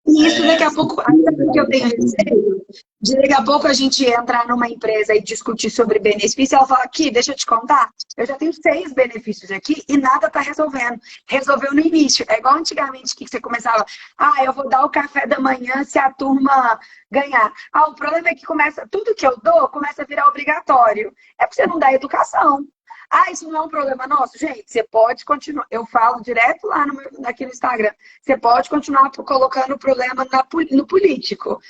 E isso daqui a pouco, até porque eu tenho receio, de daqui a pouco a gente entrar numa empresa e discutir sobre benefício, e ela fala, aqui, deixa eu te contar, eu já tenho 6 benefícios aqui e nada está resolvendo. Resolveu no início. É igual antigamente que você começava, eu vou dar o café da manhã se a turma ganhar. O problema é que tudo que eu dou começa a virar obrigatório. É porque você não dá educação. Isso não é um problema nosso? Gente, você pode continuar. Eu falo direto lá aqui no Instagram. Você pode continuar colocando o problema no político.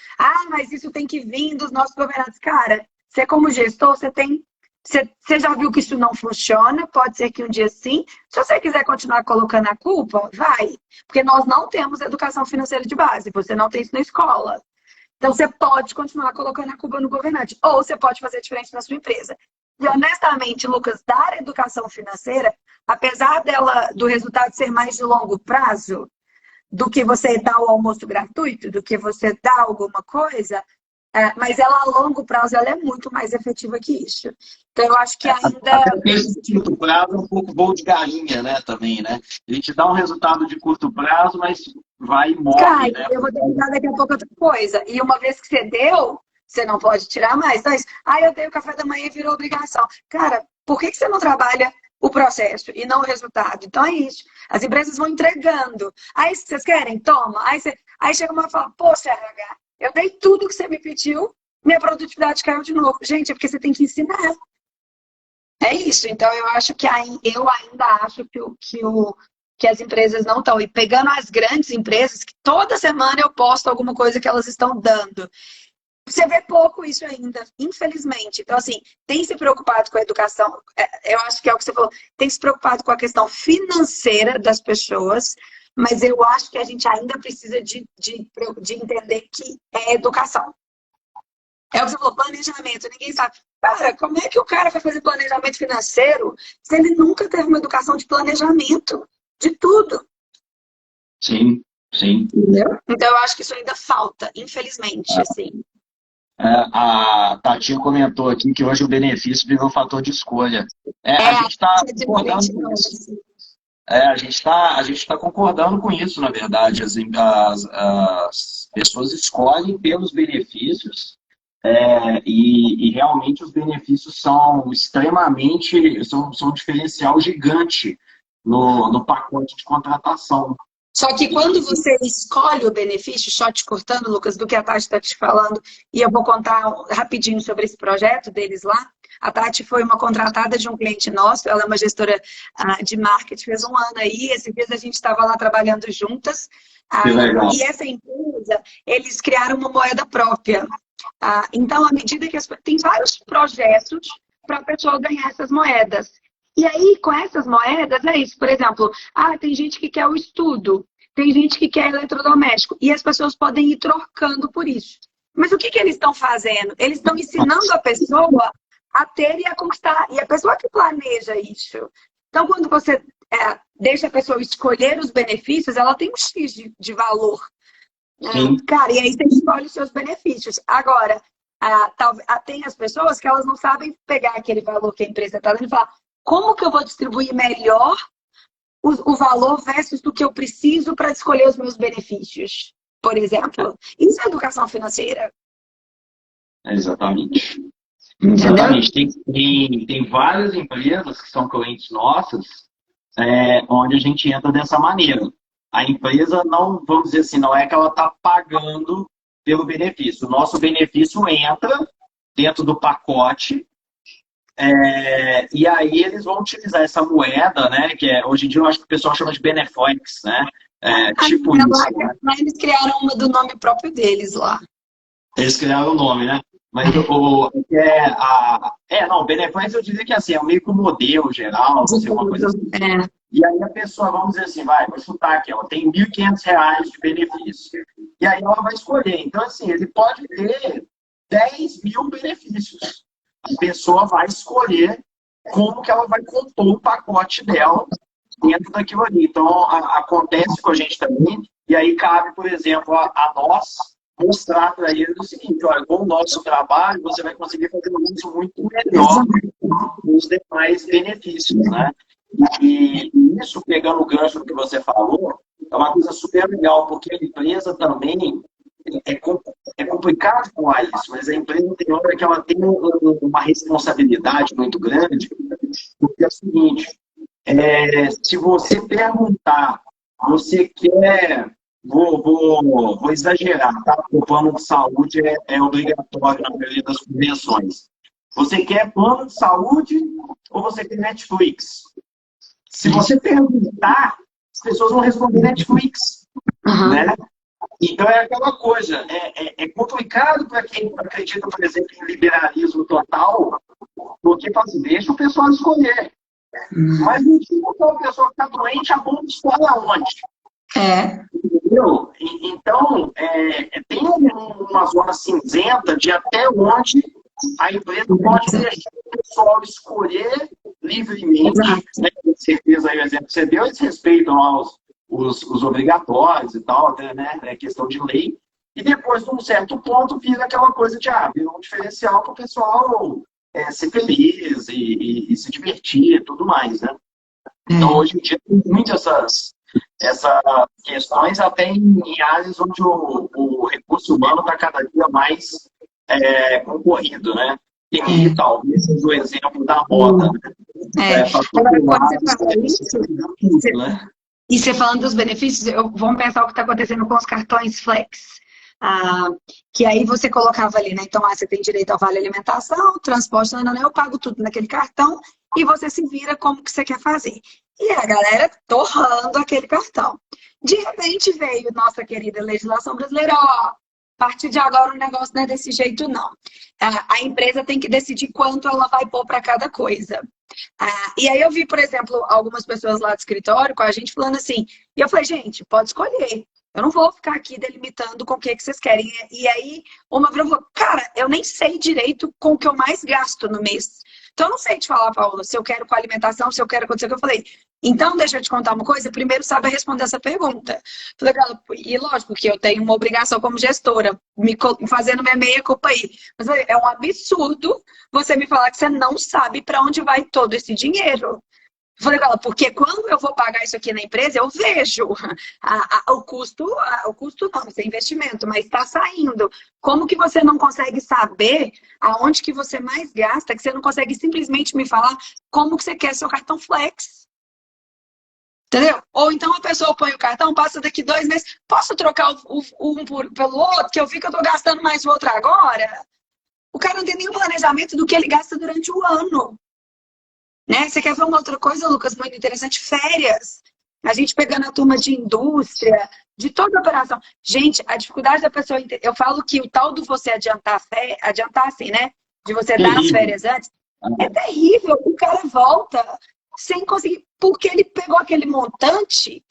Mas isso tem que vir dos nossos governantes. Cara, você como gestor, você já viu que isso não funciona? Pode ser que um dia sim. Se você quiser continuar colocando a culpa, vai. Porque nós não temos educação financeira de base. Você não tem isso na escola. Então, você pode continuar colocando a culpa no governante. Ou você pode fazer diferente na sua empresa. E honestamente, Lucas, dar educação financeira, apesar do resultado ser mais de longo prazo, do que você dar o almoço gratuito, do que você dar alguma coisa, mas ela a longo prazo ela é muito mais efetiva que isso. Então eu acho que ainda... Até porque esse curto prazo é um pouco voo de galinha, né, também, né? Ele te dá um resultado de curto prazo, mas vai e morre, Cai, né? eu vou ter que dar daqui a pouco outra coisa. E uma vez que você deu, você não pode tirar mais. Então, eu dei o café da manhã e virou obrigação. Cara, por que você não trabalha o processo e não o resultado? Então é isso. As empresas vão entregando. Aí, vocês querem? Toma. Aí chega uma e fala, poxa, RH, eu dei tudo que você me pediu, minha produtividade caiu de novo. Gente, é porque você tem que ensinar. É isso. Então, eu acho que eu ainda acho que as empresas não estão. E pegando as grandes empresas, que toda semana eu posto alguma coisa que elas estão dando. Você vê pouco isso ainda, infelizmente. Então, assim, tem se preocupado com a educação. Eu acho que é o que você falou. Tem se preocupado com a questão financeira das pessoas, mas eu acho que a gente ainda precisa de entender que é educação. É o que você falou, planejamento. Ninguém sabe. Cara, como é que o cara vai fazer planejamento financeiro se ele nunca teve uma educação de planejamento? De tudo. Sim, sim. Entendeu? Então, eu acho que isso ainda falta, infelizmente, assim. A Tatinha comentou aqui que hoje o benefício virou fator de escolha. A gente está concordando com isso. A gente tá concordando com isso, na verdade. As pessoas escolhem pelos benefícios e realmente os benefícios são extremamente, são um diferencial gigante no pacote de contratação. Só que quando você escolhe o benefício, só te cortando, Lucas, do que a Tati está te falando, e eu vou contar rapidinho sobre esse projeto deles lá. A Tati foi uma contratada de um cliente nosso, ela é uma gestora de marketing, fez um ano aí, esses dias a gente estava lá trabalhando juntas. Que legal. E essa empresa, eles criaram uma moeda própria. Então, à medida que tem vários projetos para a pessoa ganhar essas moedas. E aí, com essas moedas, é isso. Por exemplo, tem gente que quer o estudo, tem gente que quer eletrodoméstico, e as pessoas podem ir trocando por isso. Mas o que eles estão fazendo? Eles estão ensinando a pessoa a ter e a conquistar. E a pessoa que planeja isso. Então, quando você deixa a pessoa escolher os benefícios, ela tem um X de valor. Cara, e aí você escolhe os seus benefícios. Agora, tem as pessoas que elas não sabem pegar aquele valor que a empresa está dando e falar, como que eu vou distribuir melhor o valor versus do que eu preciso para escolher os meus benefícios, por exemplo? Isso é educação financeira. Exatamente. Entendeu? Exatamente. Tem várias empresas que são clientes nossas, onde a gente entra dessa maneira. A empresa não, vamos dizer assim, não é que ela está pagando pelo benefício. O nosso benefício entra dentro do pacote. E aí eles vão utilizar essa moeda, né? Que hoje em dia eu acho que o pessoal chama de Benefox, né? Tipo isso. Mas eles criaram uma do nome próprio deles lá. Eles criaram o nome, né? Mas não, Benefox eu diria que assim, é meio que um modelo geral, assim, uma coisa assim. E aí a pessoa, vamos dizer assim, vou chutar aqui, ela tem R$1.500 de benefício. E aí ela vai escolher. Então, assim, ele pode ter 10 mil benefícios. A pessoa vai escolher como que ela vai compor o pacote dela dentro daquilo ali. Então, acontece com a gente também, e aí cabe, por exemplo, a nós mostrar para ele o seguinte, olha, com o nosso trabalho, você vai conseguir fazer um uso muito melhor dos demais benefícios, né? E isso, pegando o gancho do que você falou, é uma coisa super legal, porque a empresa também é complicado falar isso, mas a empresa tem hora que ela tem uma responsabilidade muito grande, porque é o seguinte, se você perguntar, você quer, vou exagerar, tá? O plano de saúde é obrigatório na maioria das convenções. Você quer plano de saúde ou você quer Netflix? Se você perguntar, as pessoas vão responder Netflix, né? Então é aquela coisa, é complicado para quem acredita, por exemplo, em liberalismo total, porque deixa o pessoal escolher. Mas não tinha aquela pessoa que está doente, a bomba escolhe aonde? Entendeu? Então, tem uma zona cinzenta de até onde a empresa pode deixar pessoal escolher livremente, Exato. né? Você fez aí o exemplo que você deu, eles respeitam lá os obrigatórios e tal, até, né? É questão de lei. E depois, de um certo ponto, vira aquela coisa de, vira um diferencial para o pessoal ser feliz e se divertir e tudo mais, né? Então, hoje em dia, tem muitas essas questões, até em áreas onde o recurso humano está cada dia mais concorrido, né? E aí, talvez seja o exemplo da moda, né? Para Agora, todo quando você lado, fala isso, tudo, né? e você falando dos benefícios, vamos pensar o que está acontecendo com os cartões Flex. Ah, que aí você colocava ali, né? Então, você tem direito ao vale alimentação, transporte, não, eu pago tudo naquele cartão e você se vira como que você quer fazer. E a galera torrando aquele cartão. De repente veio nossa querida legislação brasileira, ó, a partir de agora o negócio não é desse jeito, não. A empresa tem que decidir quanto ela vai pôr para cada coisa. E aí eu vi, por exemplo, algumas pessoas lá do escritório com a gente falando assim, e eu falei, gente, pode escolher. Eu não vou ficar aqui delimitando com o que vocês querem. E aí, uma falou, cara, eu nem sei direito com o que eu mais gasto no mês. Então, eu não sei te falar, Paula, se eu quero com alimentação, se eu quero com o que eu falei. Então, deixa eu te contar uma coisa. Primeiro, sabe responder essa pergunta. Falei, cara, e lógico que eu tenho uma obrigação como gestora, fazendo minha meia-culpa aí. Mas é um absurdo você me falar que você não sabe para onde vai todo esse dinheiro. Eu falei com ela, porque quando eu vou pagar isso aqui na empresa, eu vejo o custo não, isso é investimento, mas está saindo. Como que você não consegue saber aonde que você mais gasta, que você não consegue simplesmente me falar como que você quer seu cartão Flex? Entendeu? Ou então a pessoa põe o cartão, passa daqui 2 meses, posso trocar um pelo outro, que eu vi que eu estou gastando mais o outro agora? O cara não tem nenhum planejamento do que ele gasta durante o ano. Né? Você quer ver uma outra coisa, Lucas, muito interessante? Férias. A gente pegando a turma de indústria, de toda a operação. Gente, a dificuldade da pessoa... Eu falo que o tal do você adiantar assim, né? De você dar as Terrível. férias antes, é terrível. O cara volta sem conseguir... Porque ele pegou aquele montante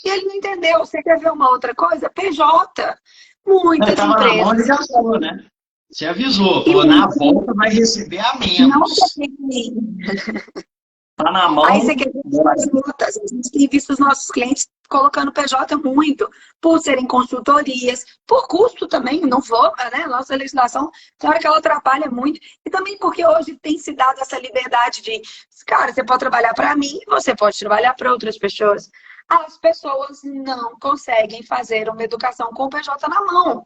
e ele não entendeu. Você quer ver uma outra coisa? PJ. Muitas Estava na mão, ele empresas. gastou, né? Você avisou, E falou, na volta vai receber a não menos. tem. Tá na mão. Aí você quer ver as multas. A gente tem visto os nossos clientes colocando PJ muito, por serem consultorias, por custo também, não vou, né? Nossa legislação, tem hora que ela atrapalha muito. E também porque hoje tem se dado essa liberdade de, cara, você pode trabalhar para mim, você pode trabalhar para outras pessoas. As pessoas não conseguem fazer uma educação com o PJ na mão.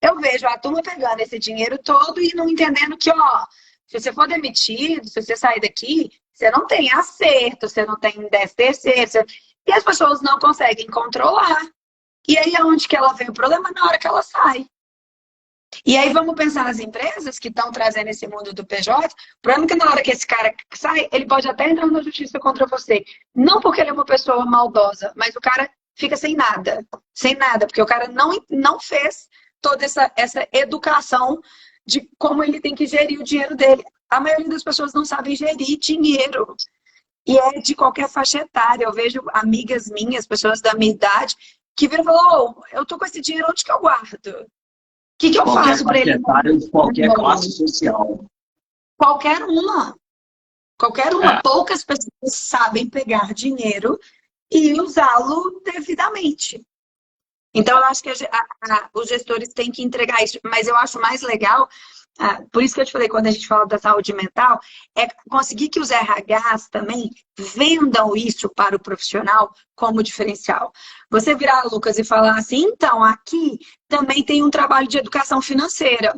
Eu vejo a turma pegando esse dinheiro todo e não entendendo que, ó, se você for demitido, se você sair daqui, você não tem acerto, você não tem 13º, e as pessoas não conseguem controlar. E aí, aonde que ela vê o problema? Na hora que ela sai. E aí, vamos pensar nas empresas que estão trazendo esse mundo do PJ. O problema é que na hora que esse cara sai, ele pode até entrar na justiça contra você. Não porque ele é uma pessoa maldosa, mas o cara fica sem nada. Sem nada, porque o cara não fez toda essa educação de como ele tem que gerir o dinheiro dele. A maioria das pessoas não sabem gerir dinheiro. E é de qualquer faixa etária. Eu vejo amigas minhas, pessoas da minha idade, que viram e falam, oh, eu tô com esse dinheiro, onde que eu guardo? O que eu faço para ele? De qualquer classe social. Qualquer uma. Qualquer uma. Poucas pessoas sabem pegar dinheiro e usá-lo devidamente. Então, eu acho que os gestores têm que entregar isso. Mas eu acho mais legal, por isso que eu te falei, quando a gente fala da saúde mental, é conseguir que os RHs também vendam isso para o profissional como diferencial. Você virar, Lucas, e falar assim, então, aqui também tem um trabalho de educação financeira.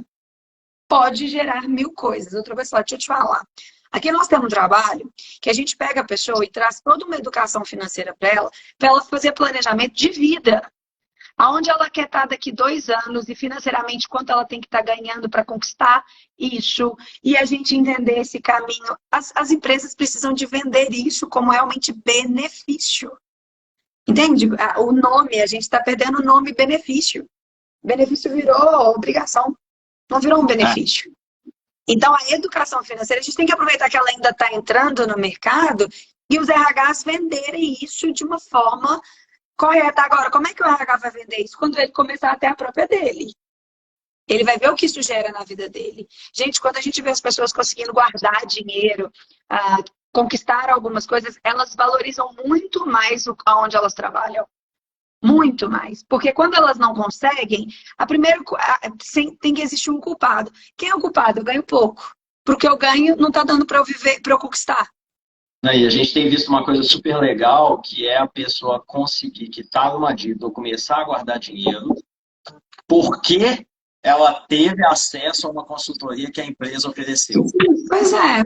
Pode gerar 1000 coisas. Outra pessoa, deixa eu te falar. Aqui nós temos um trabalho que a gente pega a pessoa e traz toda uma educação financeira para ela fazer planejamento de vida. Aonde ela quer estar daqui 2 anos e financeiramente quanto ela tem que estar ganhando para conquistar isso. E a gente entender esse caminho. As empresas precisam de vender isso como realmente benefício. Entende? O nome, a gente está perdendo o nome benefício. Benefício virou obrigação, não virou um benefício. Então, a educação financeira, a gente tem que aproveitar que ela ainda está entrando no mercado e os RHs venderem isso de uma forma correta. Agora, como é que o RH vai vender isso? Quando ele começar a ter a própria dele. Ele vai ver o que isso gera na vida dele. Gente, quando a gente vê as pessoas conseguindo guardar dinheiro, conquistar algumas coisas, elas valorizam muito mais onde elas trabalham. Muito mais. Porque quando elas não conseguem, tem que existir um culpado. Quem é o culpado? Eu ganho pouco. Porque eu ganho, não está dando para eu viver, para eu conquistar. E a gente tem visto uma coisa super legal, que é a pessoa conseguir quitar uma dívida ou começar a guardar dinheiro, porque ela teve acesso a uma consultoria que a empresa ofereceu. Pois é.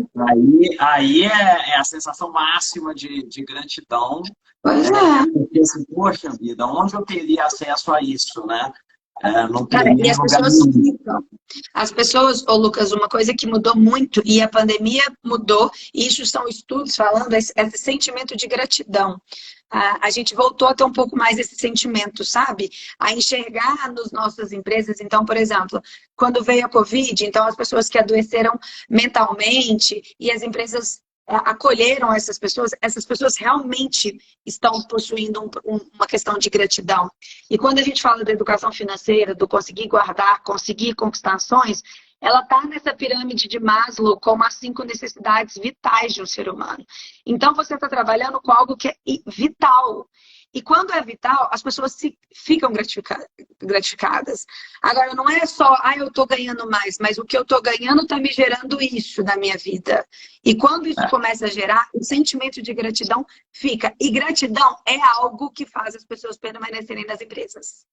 Aí é a sensação máxima de gratidão. Pois é. Porque assim, poxa vida, onde eu teria acesso a isso, né? Não Cara, teria e as lugar pessoas nenhum. ficam. As pessoas, ô Lucas, uma coisa que mudou muito, e a pandemia mudou, e isso são estudos falando, esse sentimento de gratidão. A gente voltou a ter um pouco mais esse sentimento, sabe? A enxergar nas nossas empresas. Então, por exemplo, quando veio a Covid, então as pessoas que adoeceram mentalmente e as empresas acolheram essas pessoas realmente estão possuindo uma questão de gratidão. E quando a gente fala da educação financeira, do conseguir guardar, conseguir conquistar ações, ela está nessa pirâmide de Maslow como as 5 necessidades vitais de um ser humano. Então, você está trabalhando com algo que é vital. E quando é vital, as pessoas ficam gratificadas. Agora, não é só, eu estou ganhando mais, mas o que eu estou ganhando está me gerando isso na minha vida. E quando isso começa a gerar, o sentimento de gratidão fica. E gratidão é algo que faz as pessoas permanecerem nas empresas.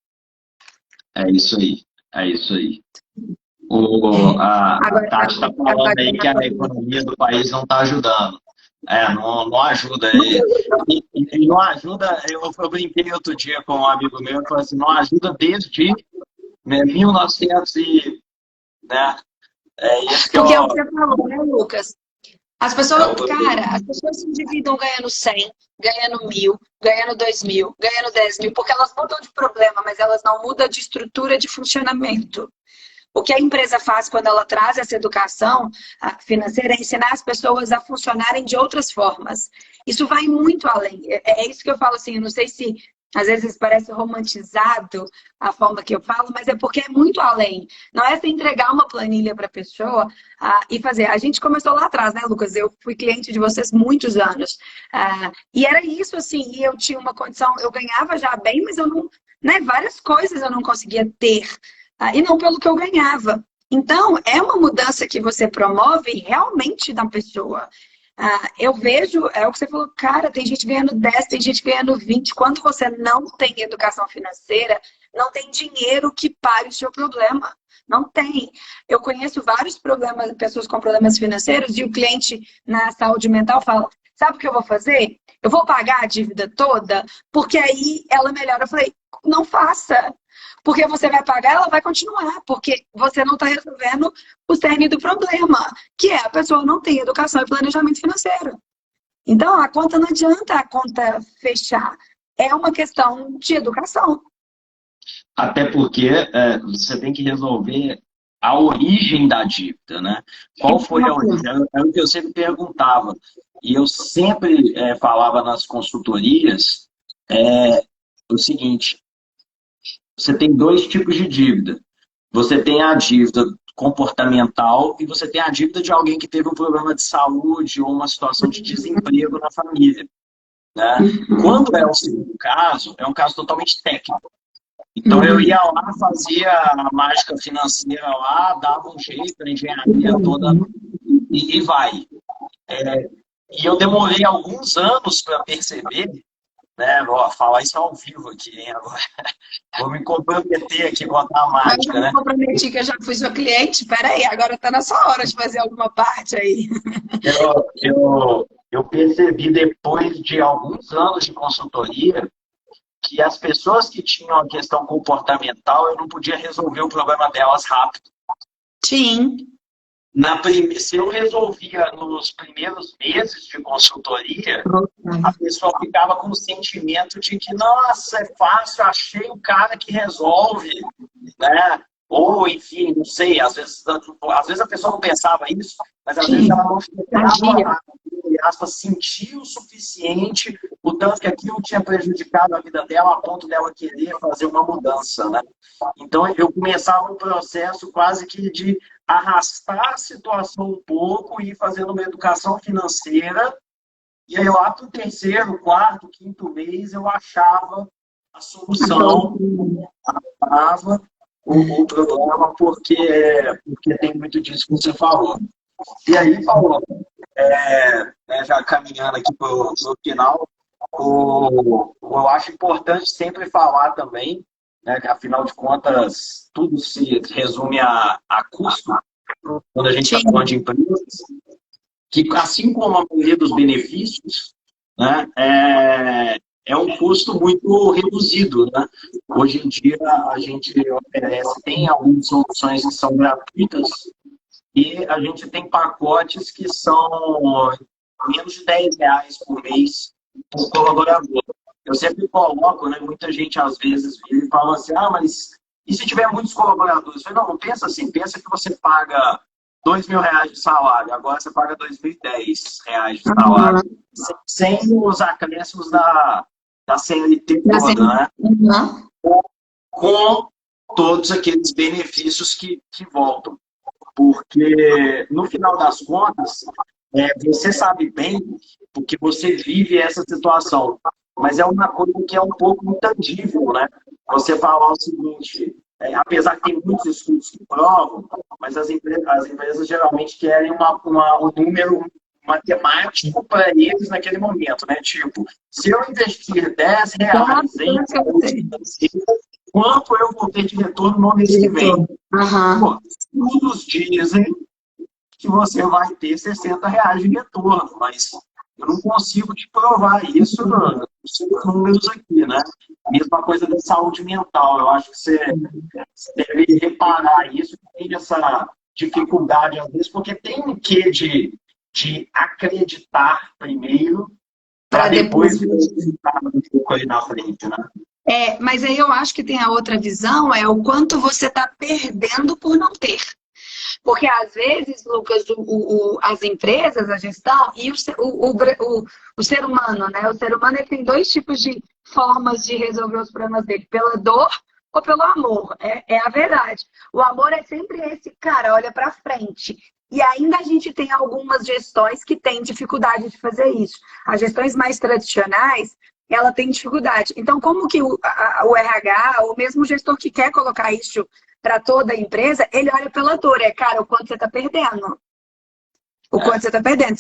É isso aí, é isso aí. A Tati está falando aí que a economia do país não está ajudando. Não ajuda. E não ajuda, eu brinquei outro dia com um amigo meu e falei assim, não ajuda desde 1900 e... Né, Porque é o que você falou, né, Lucas? As pessoas se endividam ganhando 100, ganhando 1.000, ganhando 2.000, ganhando 10.000, porque elas mudam de problema, mas elas não mudam de estrutura de funcionamento. O que a empresa faz quando ela traz essa educação financeira é ensinar as pessoas a funcionarem de outras formas. Isso vai muito além. É isso que eu falo assim, eu não sei se às vezes parece romantizado a forma que eu falo, mas é porque é muito além. Não é você entregar uma planilha para a pessoa e fazer. A gente começou lá atrás, né, Lucas? Eu fui cliente de vocês muitos anos. E era isso, assim, e eu tinha uma condição, eu ganhava já bem, mas eu não, né, várias coisas eu não conseguia ter. E não pelo que eu ganhava. Então, é uma mudança que você promove realmente na pessoa. Eu vejo, é o que você falou, cara, tem gente ganhando 10, tem gente ganhando 20. Quando você não tem educação financeira, não tem dinheiro que pague o seu problema. Não tem. Eu conheço vários problemas, pessoas com problemas financeiros, e o cliente na saúde mental fala, sabe o que eu vou fazer? Eu vou pagar a dívida toda, porque aí ela melhora. Eu falei, não faça. Porque você vai pagar, ela vai continuar, porque você não está resolvendo o cerne do problema, que é a pessoa não tem educação e planejamento financeiro. Então, a conta não adianta a conta fechar. É uma questão de educação. Até porque você tem que resolver a origem da dívida, né? Qual foi a origem? É o que eu sempre perguntava. E eu sempre falava nas consultorias o seguinte, você tem 2 tipos de dívida. Você tem a dívida comportamental e você tem a dívida de alguém que teve um problema de saúde ou uma situação de desemprego na família. Né? Quando é o segundo caso, é um caso totalmente técnico. Então eu ia lá, fazia a mágica financeira lá, dava um jeito, a engenharia toda e vai. E eu demorei alguns anos para perceber, né? Vou falar isso ao vivo aqui, hein? Agora. Vou me comprometer aqui, botar a mágica, né? Eu me comprometi que eu já fui sua cliente, peraí, agora está na sua hora de fazer alguma parte aí. Eu percebi depois de alguns anos de consultoria que as pessoas que tinham a questão comportamental, eu não podia resolver o problema delas rápido. Sim. Se eu resolvia nos primeiros meses de consultoria, a pessoa ficava com o sentimento de que, nossa, é fácil, achei o cara que resolve, né? Ou, enfim, não sei, às vezes a pessoa não pensava isso, mas às vezes ela não ficava aspas, sentir o suficiente, o tanto que aquilo tinha prejudicado a vida dela, a ponto dela querer fazer uma mudança, né? Então, eu começava um processo quase que de arrastar a situação um pouco e ir fazendo uma educação financeira. E aí, lá para o terceiro, quarto, quinto mês, eu achava a solução, achava o problema, porque tem muito disso que você falou. E aí, Paulo, já caminhando aqui para o final, eu acho importante sempre falar também, né, que afinal de contas, tudo se resume a custo, quando a gente está falando de empresas, que assim como a maioria dos benefícios, né, é um custo muito reduzido, né? Hoje em dia a gente oferece, tem algumas soluções que são gratuitas e a gente tem pacotes que são menos de R$ 10 por mês por colaborador. Eu sempre coloco, né, muita gente às vezes vira e fala assim, mas e se tiver muitos colaboradores? Eu falei, não pensa assim, pensa que você paga R$ 2.000 de salário, agora você paga R$ 2.010 de salário, sem os acréscimos da CLT toda, né? Com todos aqueles benefícios que voltam. Porque, no final das contas, você sabe bem, porque você vive essa situação, mas é uma coisa que é um pouco intangível, né? Você falar o seguinte, apesar que tem muitos estudos que provam, mas as empresas geralmente querem um número matemático para eles naquele momento, né? Tipo, se eu investir R$ 10 em saúde financeira, quanto eu vou ter de retorno no mês que vem? Pô, estudos dizem que você vai ter R$ 60 de retorno, mas eu não consigo te provar isso nos números aqui, né? Mesma coisa da saúde mental. Eu acho que você deve reparar isso, tem essa dificuldade às vezes, porque tem um quê de acreditar primeiro para depois visitar um pouco ali na frente, né? Mas aí eu acho que tem a outra visão, é o quanto você está perdendo por não ter. Porque, às vezes, Lucas, as empresas, a gestão e o ser humano, né? O ser humano ele tem dois tipos de formas de resolver os problemas dele, pela dor ou pelo amor. É a verdade. O amor é sempre esse, cara, olha para frente. E ainda a gente tem algumas gestões que têm dificuldade de fazer isso. As gestões mais tradicionais, ela tem dificuldade. Então, como que o RH, ou mesmo o gestor que quer colocar isso para toda a empresa, ele olha pela dor. Cara, o quanto você está perdendo. O quanto você está perdendo.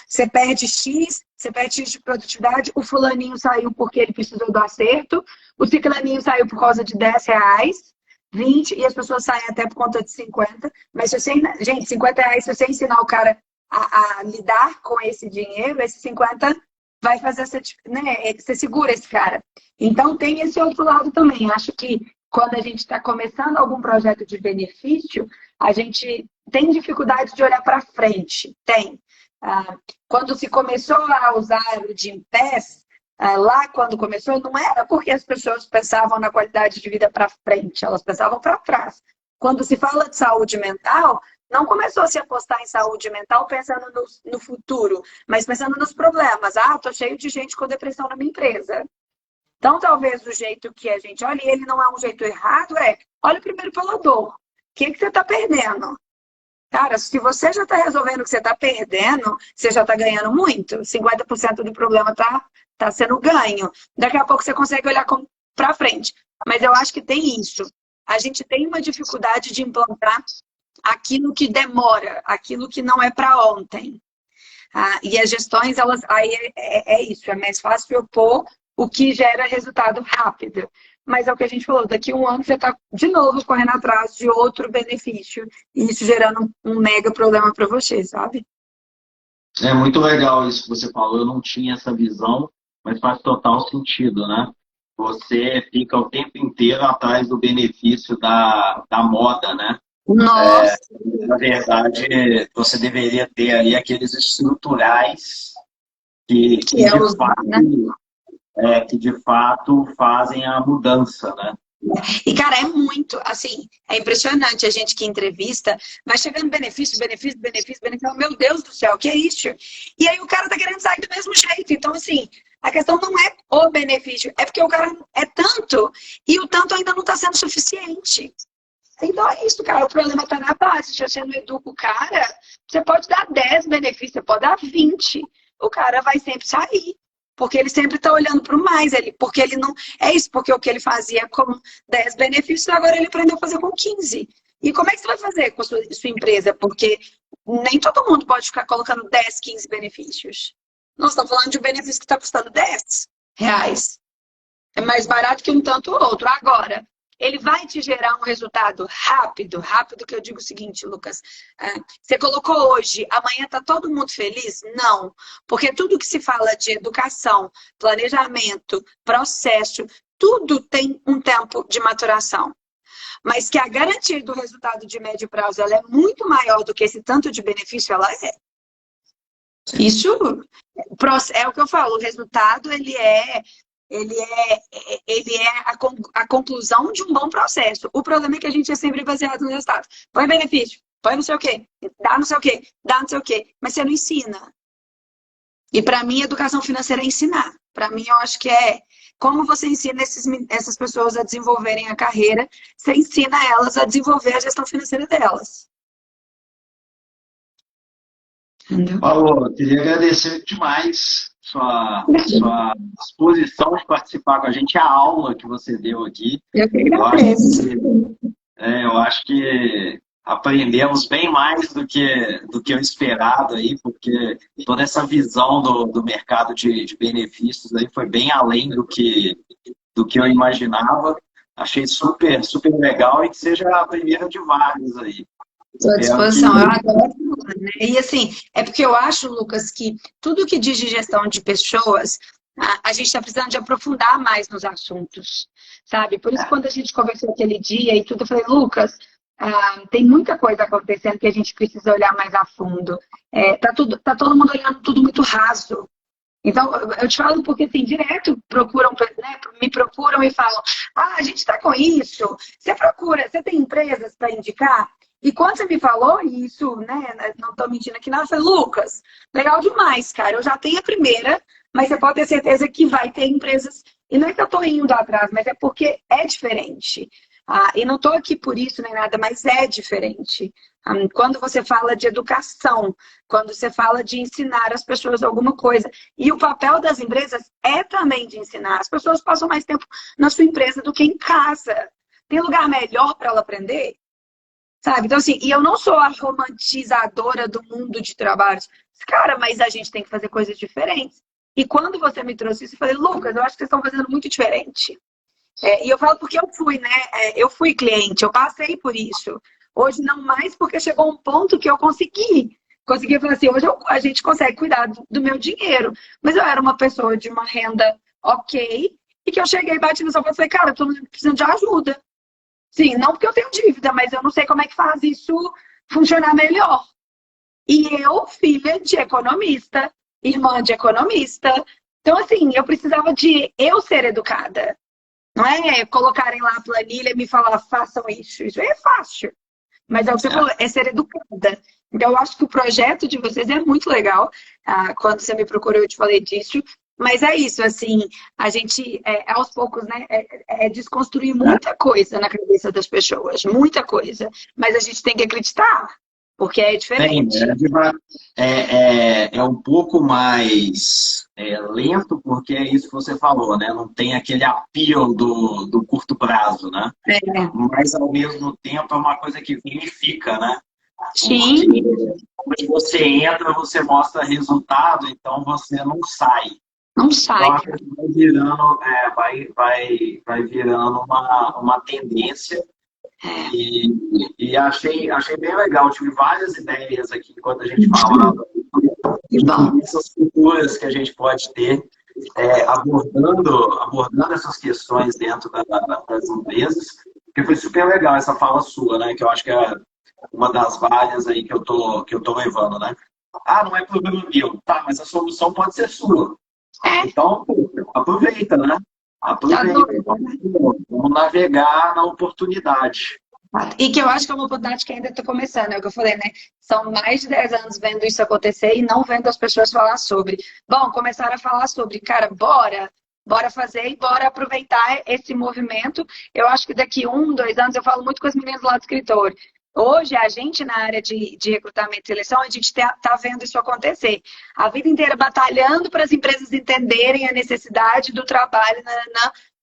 Você perde X, você perde X de produtividade, o fulaninho saiu porque ele precisou do acerto, o ciclaninho saiu por causa de R$ 10, 20, e as pessoas saem até por conta de 50. Mas se você, gente, R$ 50, se você ensinar o cara a lidar com esse dinheiro, esse 50 vai fazer essa, né? Você segura esse cara. Então tem esse outro lado também. Acho que quando a gente está começando algum projeto de benefício, a gente tem dificuldade de olhar para frente. Tem. Quando se começou a usar o Gympass, lá quando começou, não era porque as pessoas pensavam na qualidade de vida para frente, elas pensavam para trás. Quando se fala de saúde mental, não começou a se apostar em saúde mental pensando no futuro, mas pensando nos problemas. Tô cheio de gente com depressão na minha empresa. Então, talvez o jeito que a gente olha, e ele não é um jeito errado, olha primeiro pela dor. O que você está perdendo? Cara, se você já está resolvendo o que você está perdendo, você já está ganhando muito. 50% do problema tá sendo ganho. Daqui a pouco você consegue olhar para frente. Mas eu acho que tem isso. A gente tem uma dificuldade de implantar aquilo que demora, aquilo que não é para ontem. E as gestões, aí é isso, é mais fácil propor o que gera resultado rápido. Mas é o que a gente falou, daqui a um ano você está de novo correndo atrás de outro benefício, e isso gerando um mega problema para você, sabe? É muito legal isso que você falou, eu não tinha essa visão, mas faz total sentido, né? Você fica o tempo inteiro atrás do benefício da moda, né? Nossa! Na verdade, você deveria ter aí aqueles estruturais que de fato fazem a mudança, né? E, cara, é muito, assim, é impressionante a gente que entrevista, vai chegando benefício, benefício, benefício, benefício, meu Deus do céu, que é isso? E aí o cara tá querendo sair do mesmo jeito. Então, assim, a questão não é o benefício, é porque o cara é tanto, e o tanto ainda não tá sendo suficiente. Então é isso, cara, o problema tá na base. Se você não educa o cara, você pode dar 10 benefícios, você pode dar 20. O cara vai sempre sair. Porque ele sempre está olhando para o mais, porque ele não. É isso, porque o que ele fazia com 10 benefícios, agora ele aprendeu a fazer com 15. E como é que você vai fazer com a sua empresa? Porque nem todo mundo pode ficar colocando 10, 15 benefícios. Nós estamos falando de um benefício que está custando R$ 10. É mais barato que um tanto ou outro. Agora, ele vai te gerar um resultado rápido, rápido, que eu digo o seguinte, Lucas, você colocou hoje, amanhã está todo mundo feliz? Não, porque tudo que se fala de educação, planejamento, processo, tudo tem um tempo de maturação. Mas que a garantia do resultado de médio prazo ela é muito maior do que esse tanto de benefício, ela é. Isso é o que eu falo, o resultado ele é a conclusão de um bom processo. O problema é que a gente é sempre baseado no resultado. Põe benefício, põe não sei o quê, dá não sei o quê, dá não sei o quê, mas você não ensina. E para mim, educação financeira é ensinar. Para mim, eu acho que é como você ensina essas pessoas a desenvolverem a carreira, você ensina elas a desenvolver a gestão financeira delas. Entendeu? Paulo, queria agradecer demais sua disposição de participar com a gente, a aula que você deu aqui. Eu que agradeço. Eu acho que aprendemos bem mais do que o esperado aí, porque toda essa visão do mercado de benefícios aí foi bem além do que eu imaginava. Achei super, super legal e que seja a primeira de vários aí. Estou à disposição, eu adoro. Né? E assim, é porque eu acho, Lucas, que tudo que diz de gestão de pessoas, a gente está precisando de aprofundar mais nos assuntos, sabe? Por isso, quando a gente conversou aquele dia e tudo, eu falei, Lucas, tem muita coisa acontecendo que a gente precisa olhar mais a fundo. Tá todo mundo olhando tudo muito raso. Então, eu te falo porque, assim, direto me procuram e falam, a gente está com isso, você tem empresas para indicar? E quando você me falou isso, né, não estou mentindo aqui, não, eu falei, Lucas, legal demais, cara, eu já tenho a primeira, mas você pode ter certeza que vai ter empresas, e não é que eu estou indo atrás, mas é porque é diferente. E não estou aqui por isso nem nada, mas é diferente. Quando você fala de educação, quando você fala de ensinar as pessoas alguma coisa, e o papel das empresas é também de ensinar. As pessoas passam mais tempo na sua empresa do que em casa. Tem lugar melhor para ela aprender? Sabe? Então, assim, e eu não sou a romantizadora do mundo de trabalhos. Cara, mas a gente tem que fazer coisas diferentes. E quando você me trouxe isso, eu falei, Lucas, eu acho que vocês estão fazendo muito diferente. E eu falo porque eu fui, né? Eu fui cliente, eu passei por isso. Hoje não mais, porque chegou um ponto que eu consegui. Consegui falar assim, hoje a gente consegue cuidar do meu dinheiro. Mas eu era uma pessoa de uma renda ok, e que eu cheguei e bati no sofá e falei, cara, eu tô precisando de ajuda. Sim, não porque eu tenho dívida, mas eu não sei como é que faz isso funcionar melhor. E eu, filha de economista, irmã de economista, então assim, eu precisava de eu ser educada. Não é colocarem lá a planilha e me falar, façam isso. Isso é fácil. Mas é o que você falou, é ser educada. Então, eu acho que o projeto de vocês é muito legal. Quando você me procurou, eu te falei disso. Mas é isso, assim, a gente, aos poucos, né, desconstruir muita coisa na cabeça das pessoas, muita coisa. Mas a gente tem que acreditar, porque é diferente. É um pouco mais lento, porque é isso que você falou, né? Não tem aquele apelo do curto prazo, né? Mas, ao mesmo tempo, é uma coisa que vem e fica, né? Sim. Porque quando você entra, você mostra resultado, então você não sai. Não sai. Então, vai virando uma tendência. E achei bem legal. Tive várias ideias aqui enquanto a gente falava. Essas culturas que a gente pode ter abordando essas questões dentro das empresas. Porque foi super legal essa fala sua, né? Que eu acho que é uma das várias aí que eu tô levando, né? Não é problema meu. Tá, mas a solução pode ser sua. Então, aproveita, né? Tá Aproveita, doido, né? vamos navegar na oportunidade. E que eu acho que é uma oportunidade que ainda está começando, é o que eu falei, né? São mais de 10 anos vendo isso acontecer e não vendo as pessoas falar sobre. Bom, começaram a falar sobre, cara, bora fazer e bora aproveitar esse movimento. Eu acho que daqui 1, 2 anos, eu falo muito com as meninas lá do escritório. Hoje, a gente na área de recrutamento e seleção, a gente tá vendo isso acontecer. A vida inteira batalhando para as empresas entenderem a necessidade do trabalho,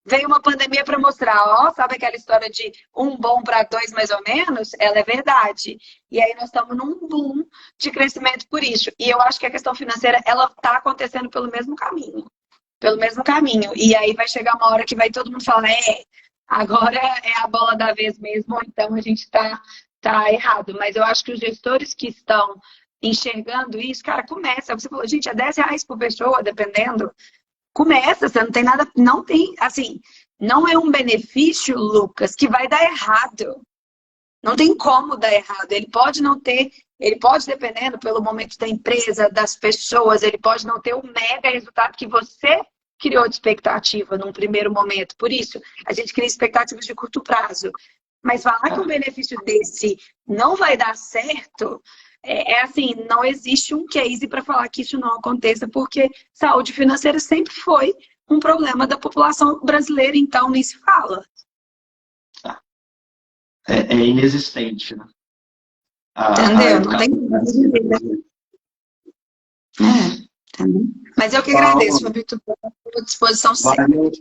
veio uma pandemia para mostrar, ó, sabe aquela história de um bom para dois mais ou menos? Ela é verdade. E aí nós estamos num boom de crescimento por isso. E eu acho que a questão financeira, ela está acontecendo pelo mesmo caminho. Pelo mesmo caminho. E aí vai chegar uma hora que vai todo mundo falar, agora é a bola da vez mesmo, ou então a gente tá errado. Mas eu acho que os gestores que estão enxergando isso, cara, começa. Você falou, gente, é R$ 10 por pessoa, dependendo. Começa, você não tem nada, não tem, assim, não é um benefício, Lucas, que vai dar errado. Não tem como dar errado. Ele pode não ter, ele pode, dependendo pelo momento da empresa, das pessoas, ele pode não ter o mega resultado que você criou de expectativa num primeiro momento. Por isso, a gente cria expectativas de curto prazo. Mas falar que um benefício desse não vai dar certo, assim, não existe um case para falar que isso não aconteça, porque saúde financeira sempre foi um problema da população brasileira, então nem se fala. É inexistente, né? Entendeu? Não tem dúvida. Entendeu? Mas eu que agradeço, Fabito, pela disposição sempre.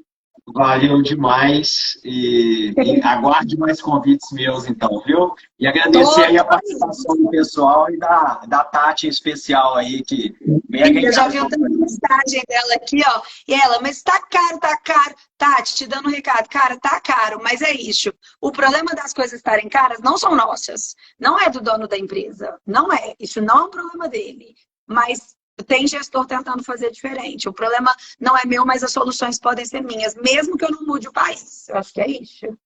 Valeu demais e aguarde mais convites meus, então, viu? E agradecer aí a participação do pessoal e da Tati em especial aí, que mega eu já vi outra mensagem dela aqui, ó. E ela, mas tá caro, tá caro. Tati, te dando um recado, cara, tá caro, mas é isso. O problema das coisas estarem caras não são nossas. Não é do dono da empresa. Não é. Isso não é um problema dele. Mas tem gestor tentando fazer diferente. O problema não é meu, mas as soluções podem ser minhas, mesmo que eu não mude o país. Eu acho que é isso.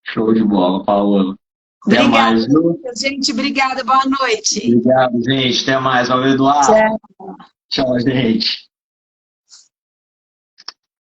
Show de bola, Paola. Até mais, viu? Gente, obrigada. Boa noite. Obrigado, gente. Até mais. Valeu, Eduardo. Tchau, gente.